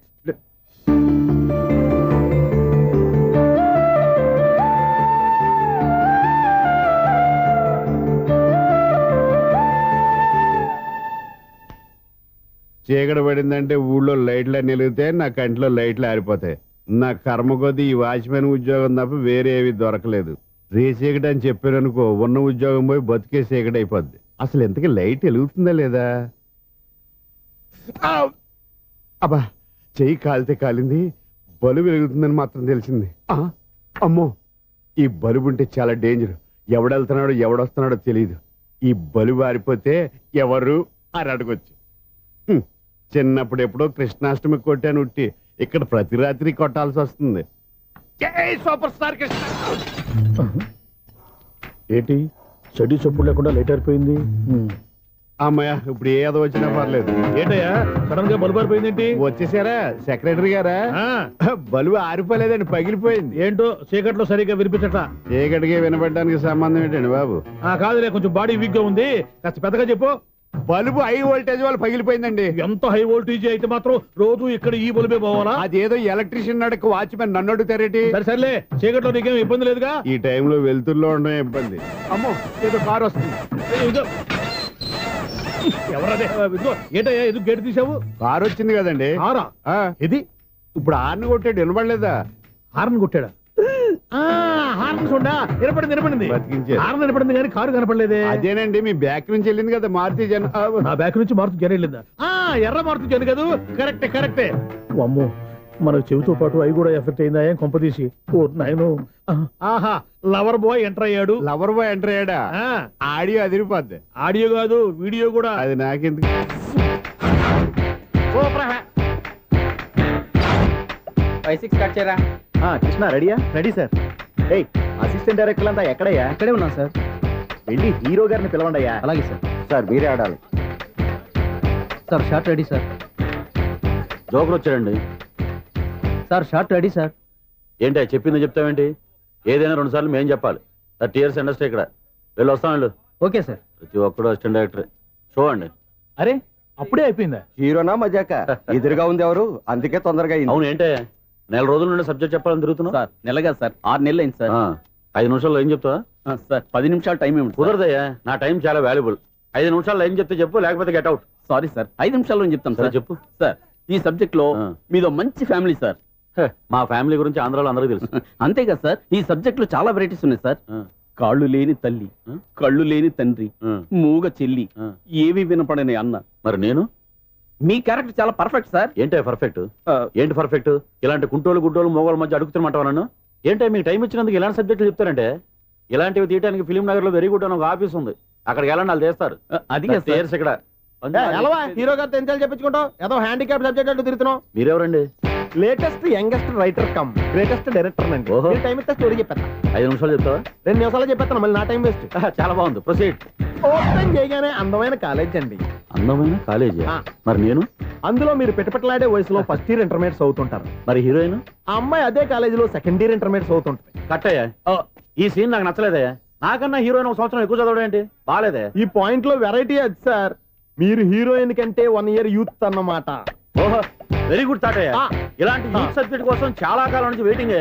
చీకటి పడిందంటే ఊళ్ళో లైట్లు నిలిగితే నా కంటిలో లైట్లు ఆరిపోతాయి. నా కర్మ కొద్దీ ఈ వాచ్మెన్ ఉద్యోగం తప్ప వేరే ఏవి దొరకలేదు. రేసీకటి అని చెప్పారనుకో, ఉన్న ఉద్యోగం పోయి బతికే చీకటి అయిపోద్ది. అసలు ఎంతకీ లైట్ వెలుగుతుందా లేదా? అబ్బా, చెయ్యి కాలితే కాలింది, బలుబు వెలుగుతుందని మాత్రం తెలిసింది. అమ్మో, ఈ బలుబు ఉంటే చాలా డేంజర్. ఎవడెళ్తున్నాడో ఎవడొస్తున్నాడో తెలియదు. ఈ బలుబు ఆరిపోతే ఎవరు అని అడగొచ్చు. చిన్నప్పుడు ఎప్పుడో కృష్ణాష్టమి కొట్టాను ఉట్టి, ఇక్కడ ప్రతి రాత్రి కొట్టాల్సి వస్తుంది. Super star Krishna. ఏంటి చెడు చెప్పుడు లేకుండా లేట్ అయిపోయింది? అమ్మయ్య, ఇప్పుడు ఏదో వచ్చినా పర్లేదు. ఏంటయ్యా సడన్ గా బల్బు అయిపోయింది? వచ్చేసారా సెక్రటరీ గారా? బలుబు ఆరిపోలేదండి, పగిలిపోయింది. ఏంటో చీకట్లో సరిగ్గా వినిపించట. చీకటికి వినపడడానికి సంబంధం ఏంటండి బాబు? కాదులే, కొంచెం బాడీ వీక్ గా ఉంది, కాస్త పెద్దగా చెప్పు. బల్బు హై వోల్టేజ్ వాళ్ళు పగిలిపోయిందండి. ఎంత హై వోల్టేజ్ అయితే మాత్రం రోజు ఇక్కడ ఈ బల్బే పోవాలా? అదేదో ఎలక్ట్రీషియన్ నడక వాచ్మెన్ నన్ను అడుగుతారేటి? సర్లే, చీకట్లో నీకేం ఇబ్బంది లేదుగా? ఈ టైంలో వెళ్తుల్లో ఉండడం ఇబ్బంది. అమ్మో, ఏదో కారు వస్తుంది. ఎవరదే? ఏంటయ్యా ఎందుకు గేట్ తీసావు? కారు వచ్చింది కదండి. కారా? ఇది ఇప్పుడు హార్న్ కొట్టాడు, వినపడలేదా? హార్న్ కొట్టాడా? హార్న్ చూడా వినపడింది. హార్న్ వినపడింది కానీ కారు కనపడలేదే. అదేనండి, మీ బ్యాక్ నుంచి వెళ్ళింది కదా మారుతి జన్. నా బ్యాక్ నుంచి మారుతి జన్ వెళ్ళిందా? ఎర్ర మారుతి జన్ కదా? కరెక్టే. అమ్మో, మనకు చెవితో పాటు అవి కూడా ఎఫెక్ట్ అయిందా? ఏం కొంపదీసి? ఓ నాయనో. ఆహా, లవర్ బాయ్ ఎంటర్ అయ్యాడు. లవర్ బాయ్ ఎంటర్ అయ్యాడా? ఆడియో అదిరిపోద్ది. ఆడియో కాదు, వీడియో కూడా. అది నాకెందుకు? కృష్ణ రెడీయా? Ready sir. అసిస్టెంట్ డైరెక్టర్ అంతా ఎక్కడయ్యా? ఇక్కడే ఉన్నాం సార్. వెళ్ళి హీరో గారిని పిలవండి అయ్యా. అలాగే సార్. సార్ మీరే ఆడాలి. Sir shot ready sir. Joker వచ్చాడండి. Sir shot ready sir. ఏంటి చెప్పింది చెప్తావేంటి? ఏదైనా 2 సార్లు మేం చెప్పాలి. 30 years ఇండస్ట్రీ ఇక్కడ. వెళ్ళి వస్తాం వెళ్ళు. Okay sir. ప్రతి ఒక్కడు అసిస్టెంట్ డైరెక్టర్. చూడండి. అరే, అప్పుడే అయిపోయిందా? హీరోనా మజాక? ఎదురుగా ఉంది ఎవరు, అందుకే తొందరగా. అవును, ఏంటే నెల రోజుల నుండి సబ్జెక్ట్ చెప్పాలని తిరుగుతున్నావు? సార్ నెలగా సార్, 6 నెలలు అయింది సార్. 5 నిమిషాల్లో ఏం చెప్తావా? సార్ 10 నిమిషాలు టైం ఏమి కుదరదయ్యా, నా టైం చాలా వాల్యుబుల్. 5 నిమిషాల్లో ఏం చెప్తే చెప్పు, లేకపోతే గెట్ అవుట్. సారీ సార్, 5 నిమిషాల్లో చెప్తాం సార్. చెప్పు సార్, ఈ సబ్జెక్ట్ లో మీదో మంచి ఫ్యామిలీ సార్. మా ఫ్యామిలీ గురించి ఆంధ్రాలో అందరికీ తెలుసు. అంతేగా సార్, ఈ సబ్జెక్ట్ లో చాలా వెరైటీస్ ఉన్నాయి సార్. కాళ్ళు లేని తల్లి, కళ్ళు లేని తండ్రి, మూగ చెల్లి, ఏవి వినపడని అన్న. మరి నేను? మీ క్యారెక్టర్ చాలా పర్ఫెక్ట్ సార్. ఏంటే పర్ఫెక్ట్? ఏంటి పర్ఫెక్ట్? ఇలాంటి కుంటోళ్ళు గుడ్డోళ్ళు మోగోళ్ళ మధ్య అడుగుతున్నమాట నన్ను. ఏంటంటే మీకు టైం ఇచ్చినందుకు ఇలాంటి సబ్జెక్టులు చెప్తారంటే? ఇలాంటివి తీయడానికి ఫిలిం నగర్ లో వెరీ గుడ్ అని ఒక ఆఫీస్ ఉంది, అక్కడికి వెళ్ళండి, వాళ్ళు చేస్తారు. అది ఇయర్స్ ఇక్కడ ఎలవా హీరో గారితో ఎంచాలి చెప్పించుకుంటావు ఏదో హ్యాండిక్యాప్ సబ్జెక్ట్ అంటూ తిరుగుతున్నావు. మీరెవరండి? Latest youngest writer cum greatest director అండి. ఓహో. టైం ఇస్తే స్టోరీ చెప్పేస్తా. 5 నిమిషాలు చెప్తావా? 2 నిమిషాలు చెప్పేస్తాను, మళ్ళీ నా టైం వేస్ట్. చాలా బాగుంది, ప్రొసీడ్. ఓపెన్ చేయగానే అందమైన కాలేజ్ అండి. అందమైన కాలేజీ. ఆ. మరి నేను? అందులో మీరు పెట్టుపట్లాడే వయసులో ఫస్ట్ ఇయర్ ఇంటర్మీడియట్స్ అవుతుంటారు. మరి హీరోయిన్? ఆ అమ్మాయి అదే కాలేజీలో సెకండ్ ఇయర్ ఇంటర్మీడియట్స్ అవుతుంటది. కట్టయ్యా, ఈ సీన్ నాకు నచ్చలేదే. నాకన్నా హీరోయిన్ 1 సంవత్సరం ఎక్కువ చదవడం ఏంటి? బాలేదే. ఈ పాయింట్ లో వెరైటీ అది సార్. మీరు హీరోయిన్ కంటే 1 ఇయర్ యూత్ అన్నమాట. ఓహో, వెరీ గుడ్ తాటయ్య. ఆ. ఇలాంటి యూత్ సబ్జెక్ట్ కోసం చాలా కాలం నుంచి వెయిటింగ్.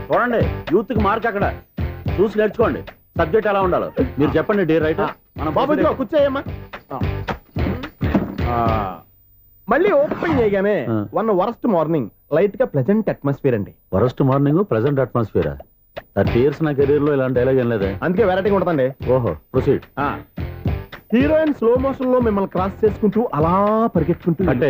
చూడండి, యూత్ కి మార్క్ అక్కడ చూసి నేర్చుకోండి. సబ్జెక్ట్ ఎలా ఉండాలో మీరు చెప్పండి డియర్ రైటర్. బాబు ఇదిగో కూర్చోయమ్మా. మళ్ళీ ఓపెన్ చేయగానే ఆ. 1 వరస్ట్ మార్నింగ్ లైట్ గా ప్లెజెంట్ అట్మాస్ఫియర్ అండి. Worst morning present atmosphere. 30 years నా కెరీర్ లో ఇలాంటి డైలాగ్ ఏం లేదే. అందుకే వెరైటీగా ఉంటుందండి. ఓహో, ప్రొసీడ్. హీరోయిన్ స్లో మోషన్ లో మిమ్మల్ని క్రాస్ చేసుకుంటూ అలా పరిగెట్టుకుంటూ అంటే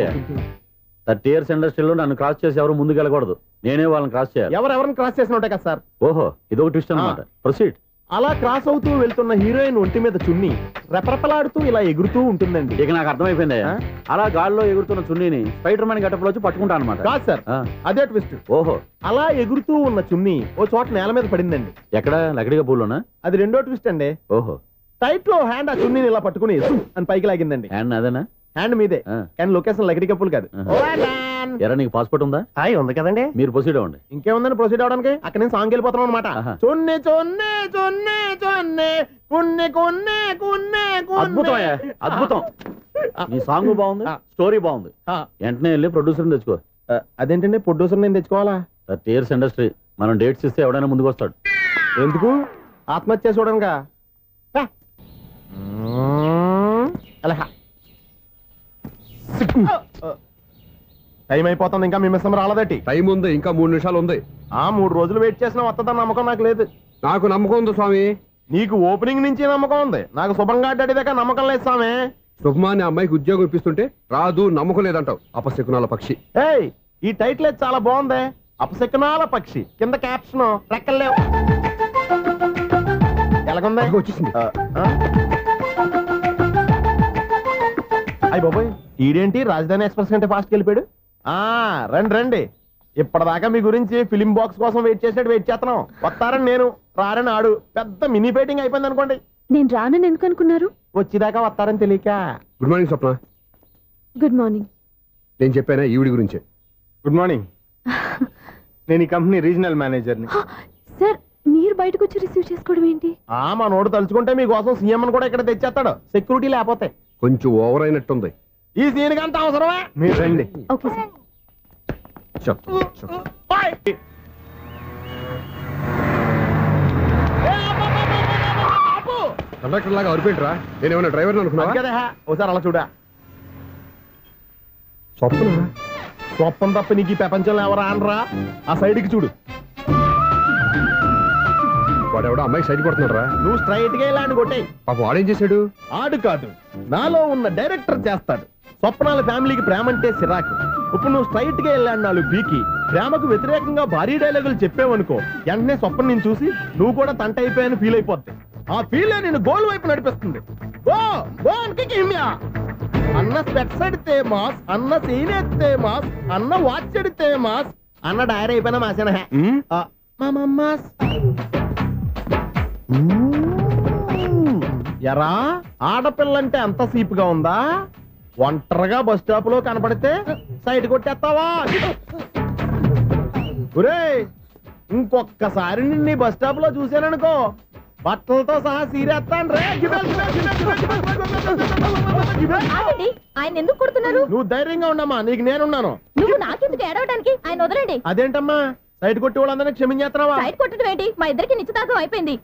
30 years ఇండస్ట్రీలో నన్ను క్రాస్ చేసి ఎవరు ముందుకు వెళ్ళకూడదు. నేనే వాళ్ళని క్రాస్ చేయాలి. ఎవరెవరిని క్రాస్ చేసిన ఉంటాయి కదా సార్. ఓహో, ఇదొక ట్విస్ట్ అన్నమాట. ప్రొసీడ్. అలా క్రాస్ అవుతూ వెళ్తున్న హీరోయిన్ ఒంటి మీద చున్ని రెపరెపలాడుతూ ఇలా ఎగురుతూ ఉంటుందండి. ఇక నాకు అర్థమైపోయింది. ఆ? అలా గాల్లో ఎగురుతున్న చున్నీని స్పైడర్ మ్యాన్ గట్టపులో వచ్చి పట్టుకుంటా అనమాట. కాదు సార్, అదే ట్విస్ట్. ఓహో, అలా ఎగురుతూ ఉన్న చున్ని ఓ చోట నేల మీద పడిందండి. ఎక్కడ? లకడిగా పూలోనా? అది రెండో ట్విస్ట్ అండి. ఓహో, టైట్ లో హ్యాండ్ ఆ చున్నీని ఇలా పట్టుకుని జుమ్ అని పైకి లాగిందండి. హ్యాండ్ అదేనా? హ్యాండ్ మీదే, ఆ. కానీ లొకేషన్ లగడి కప్పులు కాదు. ఎరా, నీకు పాస్పోర్ట్ ఉందా? హాయ్ ఉంది కదండి. మీరు ప్రొసీడ్ అవ్వండి. ఇంకేముందని ప్రొసీడ్ అవడానికి? అక్కడ నేను సాంగ్ వెళ్ళిపోతున్నాం అనమాట. ఆహా. చొన్నే చొన్నే చొన్నే చొన్నే కున్నే కున్నే కున్నే అద్భుతం అయ్యా, అద్భుతం. నీ సాంగ్ బాగుంది, స్టోరీ బాగుంది. వెంటనే వెళ్ళి ప్రొడ్యూసర్ తెచ్చుకో. అదేంటండి ప్రొడ్యూసర్ నేను తెచ్చుకోవాలా? 30 years ఇండస్ట్రీ, మనం డేట్స్ ఇస్తే ఎవడైనా ముందుకు వస్తాడు. ఎందుకు? ఆత్మహత్య చూడనుగా. టైం అయిపోతుంది, ఇంకా మీ మిస్సం రాలేదటి. టైం ఉంది, ఇంకా 3 నిమిషాలు ఉంది. 3 రోజులు వెయిట్ చేసిన వస్తుందని నమ్మకం నాకు లేదు. నాకు నమ్మకం ఉంది స్వామి. నీకు ఓపెనింగ్ నుంచి నమ్మకం ఉంది, నాకు శుభంగా అడిదాకా నమ్మకం లేదు స్వామి. శుభమాని అమ్మాయికి ఉద్యోగం ఇప్పిస్తుంటే రాదు, నమ్మకం లేదంటావు. అపశకునాల పక్షి. ఏయ్, ఈ టైటిల్ అయితే చాలా బాగుంది. అపశకునాల పక్షి, కింద క్యాప్షన్ రెక్కలేవు. ఎలాగుంది? అదిగో వచ్చేసింది. అయ్యి బాబోయ్, ఈడేంటి రాజధాని ఎక్స్ప్రెస్ కంటే ఫాస్ట్ వెళ్ళిపోయాడు. రండి రండి. ఇప్పటిదాకా మీ గురించి ఫిలిం బాక్స్ కోసం వెయిట్ చేసినట్టు వెయిట్ చేస్తున్నాం. వస్తారని నేను, రారని ఆడు. పెద్ద మినీ పేటింగ్ అయిపోయింది అనుకోండి. నేను రానని ఎందుకు అనుకున్నారు? వచ్చేదాకా వస్తారని తెలియక. Good morning Swapna. Good morning. నేను చెప్పానా ఈవిడి గురించే. Good morning. నేను ఈ కంపెనీ రీజనల్ మేనేజర్ని. సార్, మీరు బయటకు వచ్చి రిసీవ్ చేసుకోవడం ఏంటి? మా నోడు తలుచుకుంటే మీకోసం సీఎం అని కూడా ఇక్కడ తెచ్చేస్తాడు, సెక్యూరిటీ లేకపోతే. కొంచెం ఓవర్ అయినట్టుంది. ఈ సీన్ కంటే అవసరమా? మీరు రండి. Okay sir. కండక్టర్ లాగా అరిపోయింట్రా. నేను ఏమైనా డ్రైవర్ అనుకున్నావా? కదా, ఒకసారి అలా చూడా. స్వప్న స్వప్నం తప్ప నీకు ఈ ప్రపంచంలో ఎవరు ఆనరా? ఆ సైడ్కి చూడు. వాడెవడో అమ్మాయి సైడ్ కొడుతున్నాడు రా. నువ్వు స్ట్రైట్ గా ఇలా కొట్టాయి. పాప వాడేం చేశాడు? ఆడు కాదు, నాలో ఉన్న డైరెక్టర్ చేస్తాడు. స్వప్నాల ఫ్యామిలీకి ప్రేమ అంటే సిరాకు. ఇప్పుడు నువ్వు స్ట్రైట్ గా వెళ్ళాడు 4 పీకి ప్రేమకు వ్యతిరేకంగా భారీ డైలాగులు చెప్పావనుకో, వెంటనే స్వప్నం నేను చూసి నువ్వు కూడా తంట అయిపోయాను ఫీల్ అయిపోద్ది. ఆ ఫీల్ నేను గోల్ వైపు నడిపిస్తుంది. అన్న స్పెట్స్ ఎడితే మాస్, అన్న సీన్ ఎత్తే మాస్, అన్న వాచ్ ఎడితే మాస్, అన్న డైరీ అయిపోయినా మాసేన మాస్. ఎరా, ఆడపిల్లంటే అంత సీప్ గా ఉందా? ఒంటరిగా బస్ స్టాప్ లో కనపడితే సైడ్ కొట్టేస్తావా? ఒరేయ్, ఇంకొక్కసారి నిన్ను బస్ స్టాప్ లో చూశాననుకో, బట్టలతో సహా సీరేస్తాను రే. ఆయన ఎందుకు కొడుతున్నారు? నువ్వు ధైర్యంగా ఉండమ్మా, నీకు నేనున్నాను. నువ్వు నాకెందుకు ఏడవడానికి? ఆయన వదలండి. అదేంటమ్మా, సైడ్ కొట్టి వాళ్ళందరినీ క్షమించేస్తున్నావా? సైడ్ కొట్టడం ఏంటి? మా ఇద్దరికి నిశ్చితార్థం అయిపోయింది.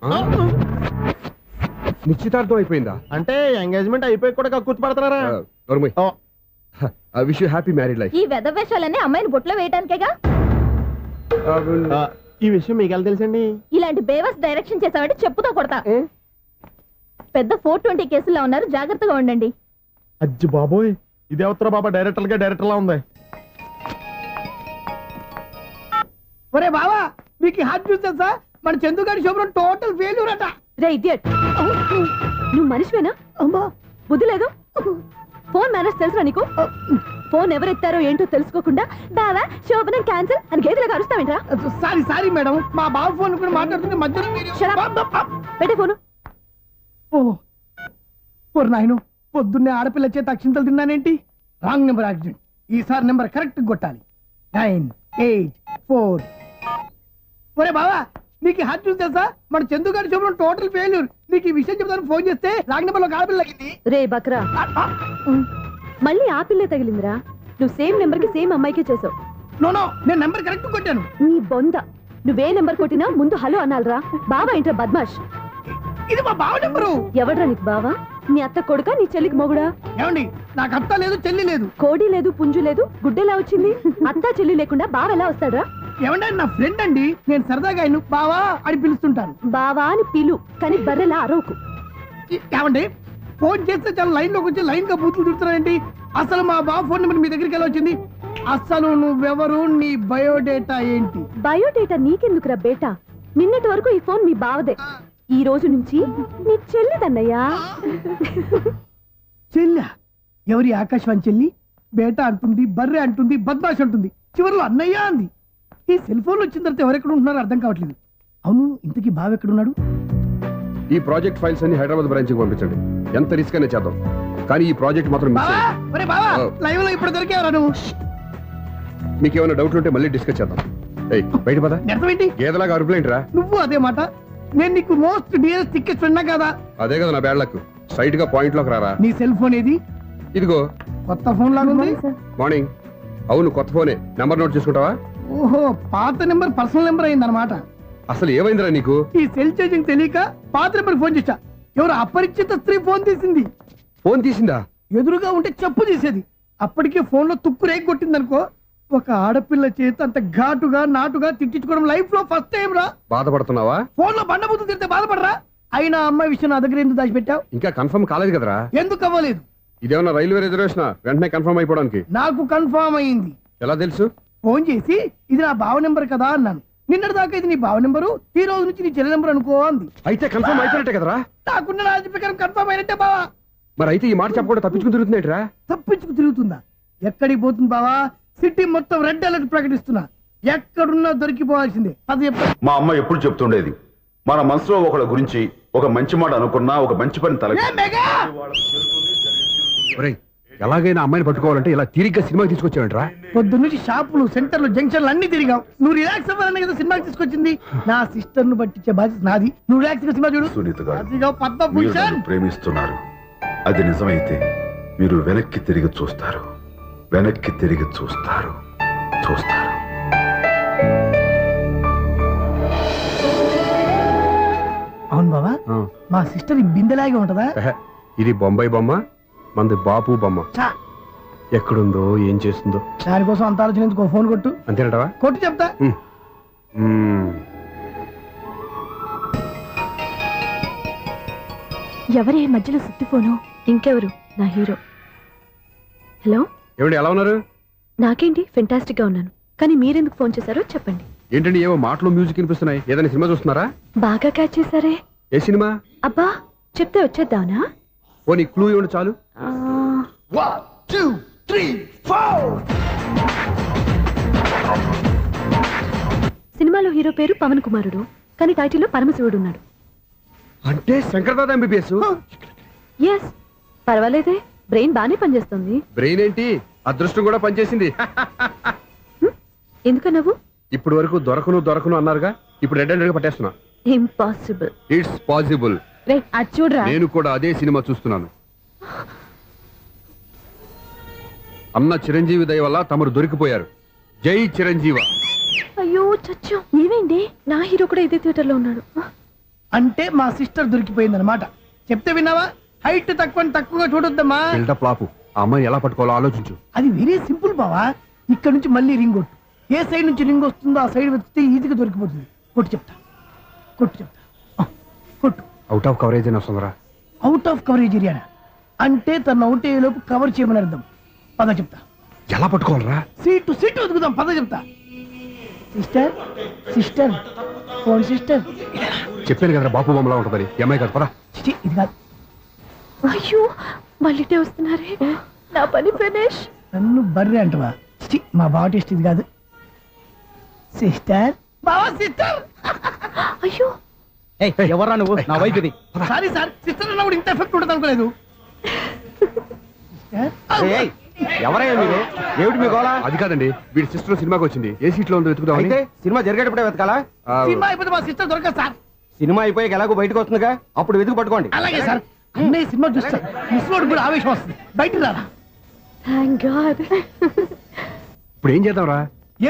నిశ్చితార్థం అయిపోయిందా? అంటే ఎంగేజ్మెంట్ అయిపోయి కూడా కక్కుర్తి పడతారా? I wish you happy married life. ఈ వెధవేషాలన్నీ అమ్మాయిని బుట్లో వేయడానికేగా. ఈ విషయం మీకు ఎలా తెలుసండి? ఇలాంటి బేవస్ డైరెక్షన్ చేసావంటే చెప్పుతో కొడతా. పెద్ద 420 కేసుల్లో ఉన్నారు, జాగ్రత్తగా ఉండండి. అజ్జి బాబోయ్, ఇదేవత్తరా బాబా డైరెక్టర్ గా డైరెక్టర్ లా ఉంది. ఒరే బావా, మీకు హాట్ న్యూస్ తెలుసా? మన చందుగారి శుభ్రం టోటల్ ఫెయిల్యూర్ అట. రే ఇడియట్, నువ్వు మనిషివేనా? అమ్మా, బుద్ధి లేదు. ఫోన్ మేనేజ్ తెలుసురా నీకు? ఫోన్ ఎవరెత్తారో ఏంటో తెలుసుకోకుండా బావా శోభనం క్యాన్సిల్ అని గేదెలకు అరుస్తావేంట్రా? సారీ మేడం, మా బాబు ఫోన్ కూడా మాట్లాడుతుంటే మధ్యలో పెట్టే ఫోను. ఓ నాయను, పొద్దున్నే ఆడపిల్ల చేత అక్షింతలు తిన్నానేంటి? Wrong number accident. ఈసారి నెంబర్ కరెక్ట్ కొట్టాలి. 984. ఒరే బావా, నీకు హార్ట్ చూసి తెలుసా? మన చందు గారి శోభనం టోటల్ ఫెయిల్యూర్. నీకు ఈ విషయం చెప్తాను ఫోన్ చేస్తే రాంగ్ నెంబర్ లో ఆడపిల్ల తగ్గింది. రే బక్రా, మళ్ళీ ఆ పిల్లే తగిలిందిరా. నువ్వు సేమ్ నెంబర్ కి సేమ్ అమ్మాయికే చేసావు. నో, నేను నెంబర్ కరెక్ట్ కొట్టాను. నీ బొంద, నువ్వే నెంబర్ కొట్టినా ముందు హలో అనాలరా. బావా ఏంట్రా బద్మాష్? ఇది మా బావ నెంబరు. ఎవడ్రా నీకు బావా? నీ అత్త కొడుక, నీ చెల్లికి మొగుడా? ఏమండి, నాకు అత్త లేదు, చెల్లి లేదు. కోడి లేదు, పుంజు లేదు, గుడ్డెలా వచ్చింది? అత్త చెల్లి లేకుండా బావ ఎలా వస్తాడ్రా? ఏమండి, నా ఫ్రెండ్ అండి, నేను సరదాగా ఆయన బావా అని పిలుస్తుంటాను. బావా అని పిలు, కానీ బర్రెలా అరవకు. ఏమండి, ఫోన్ చేస్తే చాలా లైన్ లోకి వచ్చి లైన్ గా బూతులు తిడుతున్నాయండి. అసలు మా బావ ఫోన్ నెంబర్ మీ దగ్గరికి ఎలా వచ్చింది? అసలు నువ్వెవరు, నీ బయోడేటా ఏంటి? బయోడేటా నీకెందుకురా బేటా? నిన్నటి వరకు ఈ ఫోన్ మీ బావదే. ఈ రోజు నుంచి నీ చెల్లిదన్నయ్యా. చెల్లి? ఎవరి ఆకాశవాణి చెల్లి? బేటా అంటుంది, బర్రె అంటుంది, బద్మాష్ అంటుంది, చివరిలో అన్నయ్య అంది. ఈ సెల్ ఫోన్ వచ్చిన తర్వాత ఎవరెక్కడ ఉంటున్నారో అర్థం కావట్లేదు. అవును, ఇంతకీ బావ ఎక్కడున్నాడు? ఈ ప్రాజెక్ట్ ఫైల్స్ అన్ని హైదరాబాద్ బ్రాంచ్ కి పంపించండి. ఎంత రిస్క్ అయినా చేద్దాం, కానీ ఈ ప్రాజెక్ట్ మాత్రం మిస్ బావా, అయ్యింది. ఒరే బావా, లైవ్ లో ఇప్పుడు దొరికేవరా నువ్వు? మీకు ఏమైనా డౌట్లు ఉంటే మళ్ళీ డిస్కస్ చేద్దాం. బయట పద. అర్థమేంటి? గేదలాగా అరుపులేంట్రా? నువ్వు అదే మాట. నేను నీకు మోస్ట్ డియరెస్ట్ టికెట్స్ ఉన్నా కదా. అదే కదా నా బ్యాడ్ లక్. స్ట్రైట్ గా పాయింట్ లోకి రారా. నీ సెల్ ఫోన్ ఏది? ఇదిగో. కొత్త ఫోన్ లాగా ఉంది. మార్నింగ్. అవును, కొత్త ఫోనే. నెంబర్ నోట్ చేసుకుంటావా? ఓహో, పాత నెంబర్ పర్సనల్ నెంబర్ అయిందన్నమాట. అసలు ఏమైందిరా నీకు? ఈ సెల్ ఛార్జింగ్ తెలియక పాత నెంబర్ ఫోన్ చేశా. ఎవరు అపరిచిత స్త్రీ ఫోన్ తీసింది. ఫోన్ తీసిందా? ఎదురుగా ఉంటే చెప్పు తీసేది. అప్పటికే ఫోన్ లో తుక్కు రేగి కొట్టింది అనుకో. ఒక ఆడపిల్ల చేత అంత ఘాటుగా నాటుగా తిట్టించుకోవడం లైఫ్ లో ఫస్ట్ టైం రా. బాధపడుతున్నావా? ఫోన్ లో బండబూతులు తిరితే బాధపడరా? అయినా అమ్మాయి విషయం నా దగ్గర ఎందుకు దాచిపెట్టావు? ఇంకా కన్ఫర్మ్ కాలేదు కదరా. ఎందుకు అవ్వలేదు? ఇదేమన్నా రైల్వే రిజర్వేషన్? వెంటనే కన్ఫర్మ్ అయిపోవడానికి. నాకు కన్ఫర్మ్ అయింది. ఎలా తెలుసు? ఫోన్ చేసి ఇది నా బావ నెంబర్ కదా అన్నాను. నిన్నటి దాకా ఇది నీ బావ నెంబరు, ఈ రోజు నుంచి నీ చెల్లి నెంబర్ అనుకో అంది. అయితే కన్ఫర్మ్ అయిపోయినట్టే కదరా? నాకున్న రాజు ప్రకారం కన్ఫర్మ్ అయినట్టే బావా. మరి అయితే ఈ మాట చెప్పకుండా తప్పించుకుని తిరుగుతుందేంట్రా? తప్పించుకు తిరుగుతుందా? ఎక్కడికి పోతుంది బావా? సిటీ మొత్తం రెడ్ అలర్ట్ ప్రకటిస్తున్నా. ఎక్కడున్నా దొరికిపోవాల్సిందే. అది చెప్ప. మా అమ్మ ఎప్పుడు చెప్తుండేది, మన మనసులో ఒకళ్ళ గురించి ఒక మంచి మాట అనుకున్నా ఒక మంచి పని తల. ఎలాగైనా అమ్మాయిని పట్టుకోవాలంటే ఇలా తీరిగ్గా సినిమాకి తీసుకొచ్చావంట్రా? పొద్దు నుంచి షాపులు, సెంటర్లు, జంక్షన్లు అన్ని తిరిగావు. నువ్వు రిలాక్స్ అవ్వాలని కదా సినిమాకి తీసుకొచ్చింది. నా సిస్టర్ ను పట్టించే బాధ్యత నాది. నువ్వు రిలాక్స్ గా సినిమా చూడు. సునీత గారు, అదిగో పద్మ మీరు భూషణ్. నన్ను ప్రేమిస్తున్నారు. అది నిజమైతే మీరు వెనక్కి తిరిగి చూస్తారు. వెనక్కి తిరిగి చూస్తారు. చూస్తారు. అవును బావా, మా సిస్టర్ బిందెలాగే ఉంటదా? ఇది బొంబాయి బొమ్మ, మంది బాపు బొమ్మ. ఎక్కడుందో ఏం చేస్తుందో దానికోసం అంత ఆలోచన ఎందుకు? ఫోన్ కొట్టు. అంతేనటవా? కొట్టు చెప్తా. ఎవరే మధ్యలో సుత్తి ఫోను? ఇంకెవరు? నా హీరో. హలో, ఏమిటి ఎలా ఉన్నారు? నాకేంటి ఫెంటాస్టిక్ గా ఉన్నాను, కానీ మీరెందుకు ఫోన్ చేశారో చెప్పండి. ఏంటండి ఏవో మాటలు మ్యూజిక్ వినిపిస్తున్నాయి? ఏదైనా సినిమా చూస్తున్నారా? బాగా క్యాచ్ చేశారే. ఏ సినిమా? అబ్బా, చెప్తే వచ్చేద్దానా? ఓ నీ క్లూ ఇవ్వండి చాలు. 1 2 3 4. సినిమాలో హీరో పేరు పవన్ కుమారుడు, కానీ టైటిల్లో పరమశివుడు ఉన్నాడు. అంటే శంకర్దాద ఎంబీబీఎస్. ఎస్, పర్వాలేదే, బ్రెయిన్ బానే పనిచేస్తుంది. బ్రెయిన్ ఏంటి, అదృష్టం కూడా పనిచేసింది. ఎందుకన్నావు? ఇప్పుడు వరకు దొరకను అన్నారుగా, ఇప్పుడు రెడ్ హ్యాండెడ్ గా పట్టేస్తున్నా. ఇంపాసిబుల్. It's possible. అది చూడరా. నేను కూడా అదే సినిమా చూస్తున్నాను. అన్న చిరంజీవి దయ వల్ల తమరు దొరికిపోయారు. జై చిరంజీవ. అయ్యో చచ్చు, ఏమైంది? నా హీరో కూడా ఇదే థియేటర్ లో ఉన్నాడు. అంటే మా సిస్టర్ దొరికిపోయింది అనమాట. చెప్తే విన్నావా? హైట్ తక్కువగా చూడొద్దమ్మా. బిల్డప్ లాపు. ఆ అమ్మాయిని ఎలా పట్టుకోవాలో ఆలోచించు. అది వెరీ సింపుల్ బావా. ఇక్కడ నుంచి మళ్ళీ రింగ్ కొట్టు. ఏ సైడ్ నుంచి రింగ్ వస్తుందో ఆ సైడ్ వెతికితే ఈజీగా దొరికిపోతుంది. కొట్టు చెప్తా. కొట్టు. అవుట్ ఆఫ్ కవరేజ్ అని వస్తుందిరా. అవుట్ ఆఫ్ కవరేజ్ ఏరియా అంటే తన అవుట్ అయ్యేలోపు కవర్ చేయమని అర్థం. పద చెప్తా. ఎలా పట్టుకోవాలరా? సీటు వెతుకుదాం. పద చెప్తా. Sister phone sister. చెప్పాను కదా బాపు బొమ్మలా ఉంటుందని. అమ్మాయి కదా, పదా. ఇది కాదు. అయ్యో, మళ్ళీ వస్తున్నారే. నా పని ఫినిష్. నన్ను బర్రె అంటవా? ఛీ, మా బావ టేస్ట్ ఇది కాదు. సిస్టర్, బావా సిస్టర్. అయ్యో ఎవర్రా నువ్వు? నా వైఫ్ ఇది. సారీ సార్, సిస్టర్ అన్నప్పుడు ఇంత ఎఫెక్ట్ ఉంటుంది అనుకోలేదు. ఎవరయ్యా మీరు? ఏమిటి మీ గోళ? అది కాదండి, వీడి సిస్టర్ సినిమాకి వచ్చింది. ఏ సీట్ లో ఉందో వెతుకుదాం. అయితే సినిమా జరిగేటప్పుడే వెతకాలా? సినిమా అయిపోతే మా సిస్టర్ దొరకదు సార్. సినిమా అయిపోయాక ఎలాగో బయటకు వస్తుందిగా, అప్పుడు వెతుకు పట్టుకోండి. అలాగే సార్. అన్నయ్య సినిమా చూస్తారు, మిస్లోడు కూడా ఆవేశం వస్తుంది. బయటికి రారా. Thank God. ఇప్పుడు ఏం చేద్దాం రా?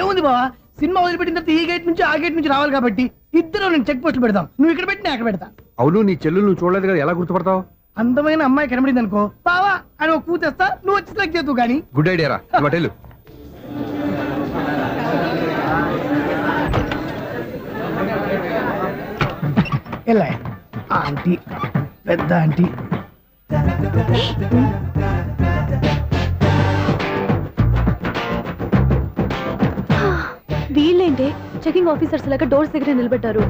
ఏముంది బావా, సినిమా వదిలిపెట్టిన తర్వాత ఈ గేట్ నుంచి ఆ గేట్ నుంచి రావాలి కాబట్టి ఇద్దరు నేను చెక్ పోస్టులు పెడతాం. నువ్వు ఇక్కడ పెట్టి నేను అక్కడ పెడతా. అవును, నీ చెల్లెలు నువ్వు చూడలేదు కదా, ఎలా గుర్తుపడతావు? అందమైన అమ్మాయి కనబడింది అనుకో, బావా అని ఒక కూతేస్తా, నువ్వు వచ్చి సెలెక్ట్ చేద్దు కానీ. గుడ్ ఐడియా రా, హోటల్. ఎలా ఆంటీ, పెద్ద ఆంటీ. వీళ్ళేంటి చెకింగ్ ఆఫీసర్స్ లాగా డోర్స్ దగ్గర నిలబెట్టారు?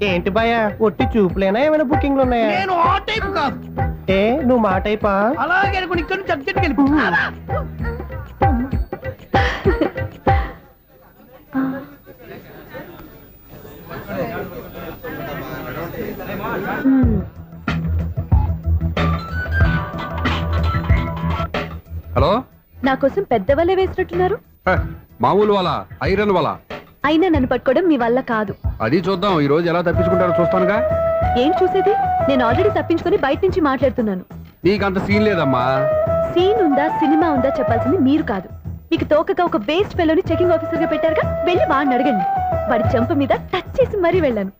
ఏంటి భయ, ఒట్టి చూపులేనా ఏమైనా బుకింగ్లు ఉన్నాయా? నేను ఆ టైప్ కాదు. ఏ నువ్వు మా టైపా? అలాగే అనుకుని ఇక్కడ నుంచి అర్జెంట్కి వెళ్ళిపో. హలో, నా కోసం పెద్ద వలే వేసినట్టున్నారు. మామూలు వాళ్ళ ఐరన్ వాళ్ళ. అయినా నన్ను పట్టుకోవడం మీ వల్ల కాదు. అది చూద్దాం, ఈ రోజు ఎలా తప్పించుకుంటారో చూస్తానుగా. ఏం చూసేది? నేను ఆల్రెడీ తప్పించుకొని బయట నుంచి మాట్లాడుతున్నాను. నీకంత సీన్ లేదమ్మా. సీన్ ఉందా సినిమా ఉందా చెప్పాల్సింది మీరు కాదు. మీకు తోకగా ఒక బేస్ట్ ఫెలోని చెకింగ్ ఆఫీసర్ గా పెట్టారుగా, వెళ్ళి వాడిని అడగండి. వాడి చెంప మీద టచ్ చేసి మరీ వెళ్ళాను.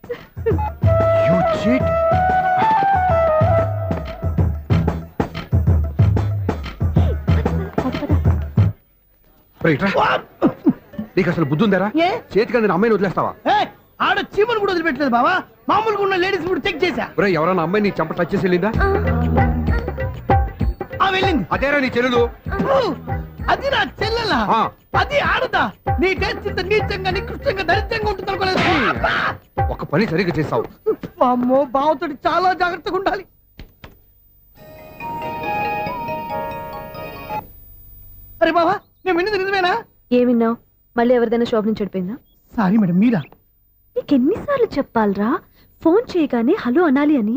నీకు అసలు బుద్ధి ఉందారా? చేతికి అందిన అమ్మాయిని వదిలేస్తావా? ఆడ చీమను కూడా వదిలిపెట్టలేదు బావా. మామూలుగా ఉన్న లేడీస్ కూడా చెక్ చేశా. ఎవరన్నా అమ్మాయి నీ చెంప టచ్ చేసి వెళ్ళిందా? వెళ్ళింది. అదేరా నీ చెల్లెలు? అది నా చెల్లెలా? అది ఆడదా? నీ టేస్ట్ ఇంత నీచంగా నికృష్టంగా దరిద్రంగా ఉంటుంది అనుకోలేదు. ఒక పని సరిగ్గా చేస్తావు. అమ్మో, బావతోటి చాలా జాగ్రత్తగా ఉండాలి. అరే బావా, నేను విన్నది నిజమేనా? ఏమిన్నావు? మళ్ళీ ఎవరిదైనా షాప్ నుంచి చెడిపోయిందా? సారీ మేడం, మీరా? నీకెన్నిసార్లు చెప్పాలరా ఫోన్ చేయగానే హలో అనాలి అని?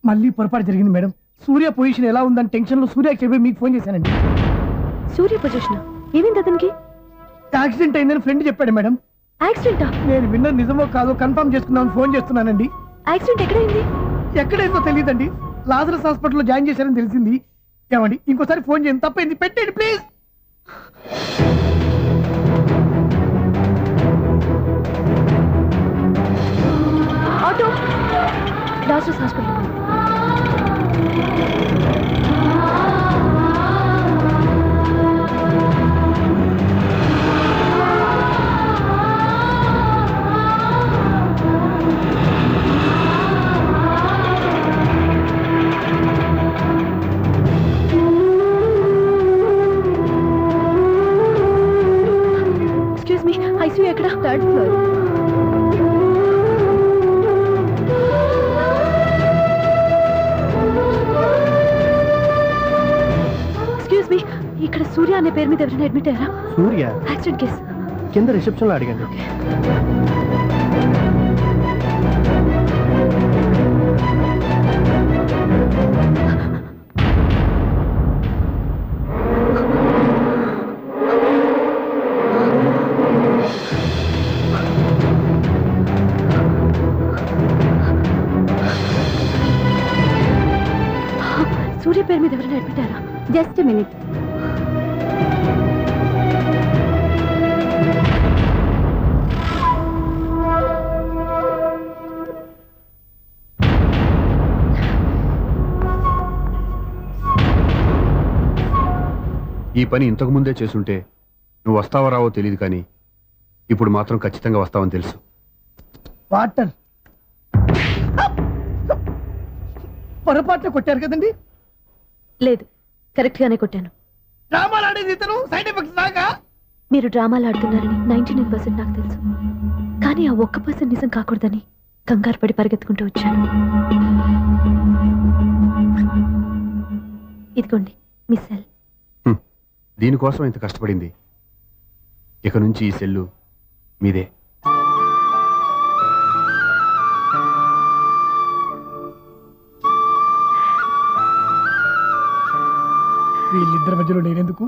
మళ్ళీ పొరపాటు జరిగింది మేడం. సూర్య పొజిషన్ ఎలా ఉందని టెన్షన్ లో సూర్యకి చెప్పి మీకు ఫోన్ చేశానండి. సూర్య పొజిషన్ ఏమైంది అతనికి? యాక్సిడెంట్ అయిందని ఫ్రెండ్ చెప్పాడు మేడం. యాక్సిడెంటా? నేను విన్నది నిజమో కాదో కన్ఫర్మ్ చేసుకుందామని ఫోన్ చేస్తున్నానండి. యాక్సిడెంట్ ఎక్కడైంది? ఎక్కడైందో తెలియదండి. లాజరస్ హాస్పిటల్లో జాయిన్ చేశారని తెలిసింది. ఏమండి, ఇంకోసారి ఫోన్ చేయండి. తప్పైంది, పెట్టండి please. Auto Lazarus hospital. Excuse me, ICU ఎక్కడ? Third floor. ఇక్కడ సూర్య అనే పేరు మీద ఎవరైనా అడ్మిట్ అయ్యారా? సూర్య యాక్సిడెంట్ కేసు కింద రిసెప్షన్ లో అడిగండి. సూర్య పేరు మీద ఎవరైనా అడ్మిట్ అయ్యారా? Just minute. ఈ పని ఇంతకు ముందే చేసుంటే నువ్వు వస్తావో రావో తెలియదు, కానీ ఇప్పుడు మాత్రం ఖచ్చితంగా వస్తావని తెలుసు. వాటర్ పొరపాటున కొట్టారు కదండి? లేదు, కరెక్ట్ గానే కొట్టాను. డ్రామాలు ఆడేది ఇతను, సైడ్ ఎఫెక్ట్స్ దాకా. మీరు డ్రామాలు ఆడుతున్నారని 99% నాకు తెలుసు, కానీ ఆ 1% నిజం కాకూడదని కంగారు పడి పరిగెత్తుకుంటూ వచ్చాను. ఇదిగోండి మీ సెల్. దీనికోసం ఇంత కష్టపడింది. ఇక నుంచి ఈ సెల్లు మీదే. వీళ్ళిద్దరి మధ్యలో నేనెందుకు?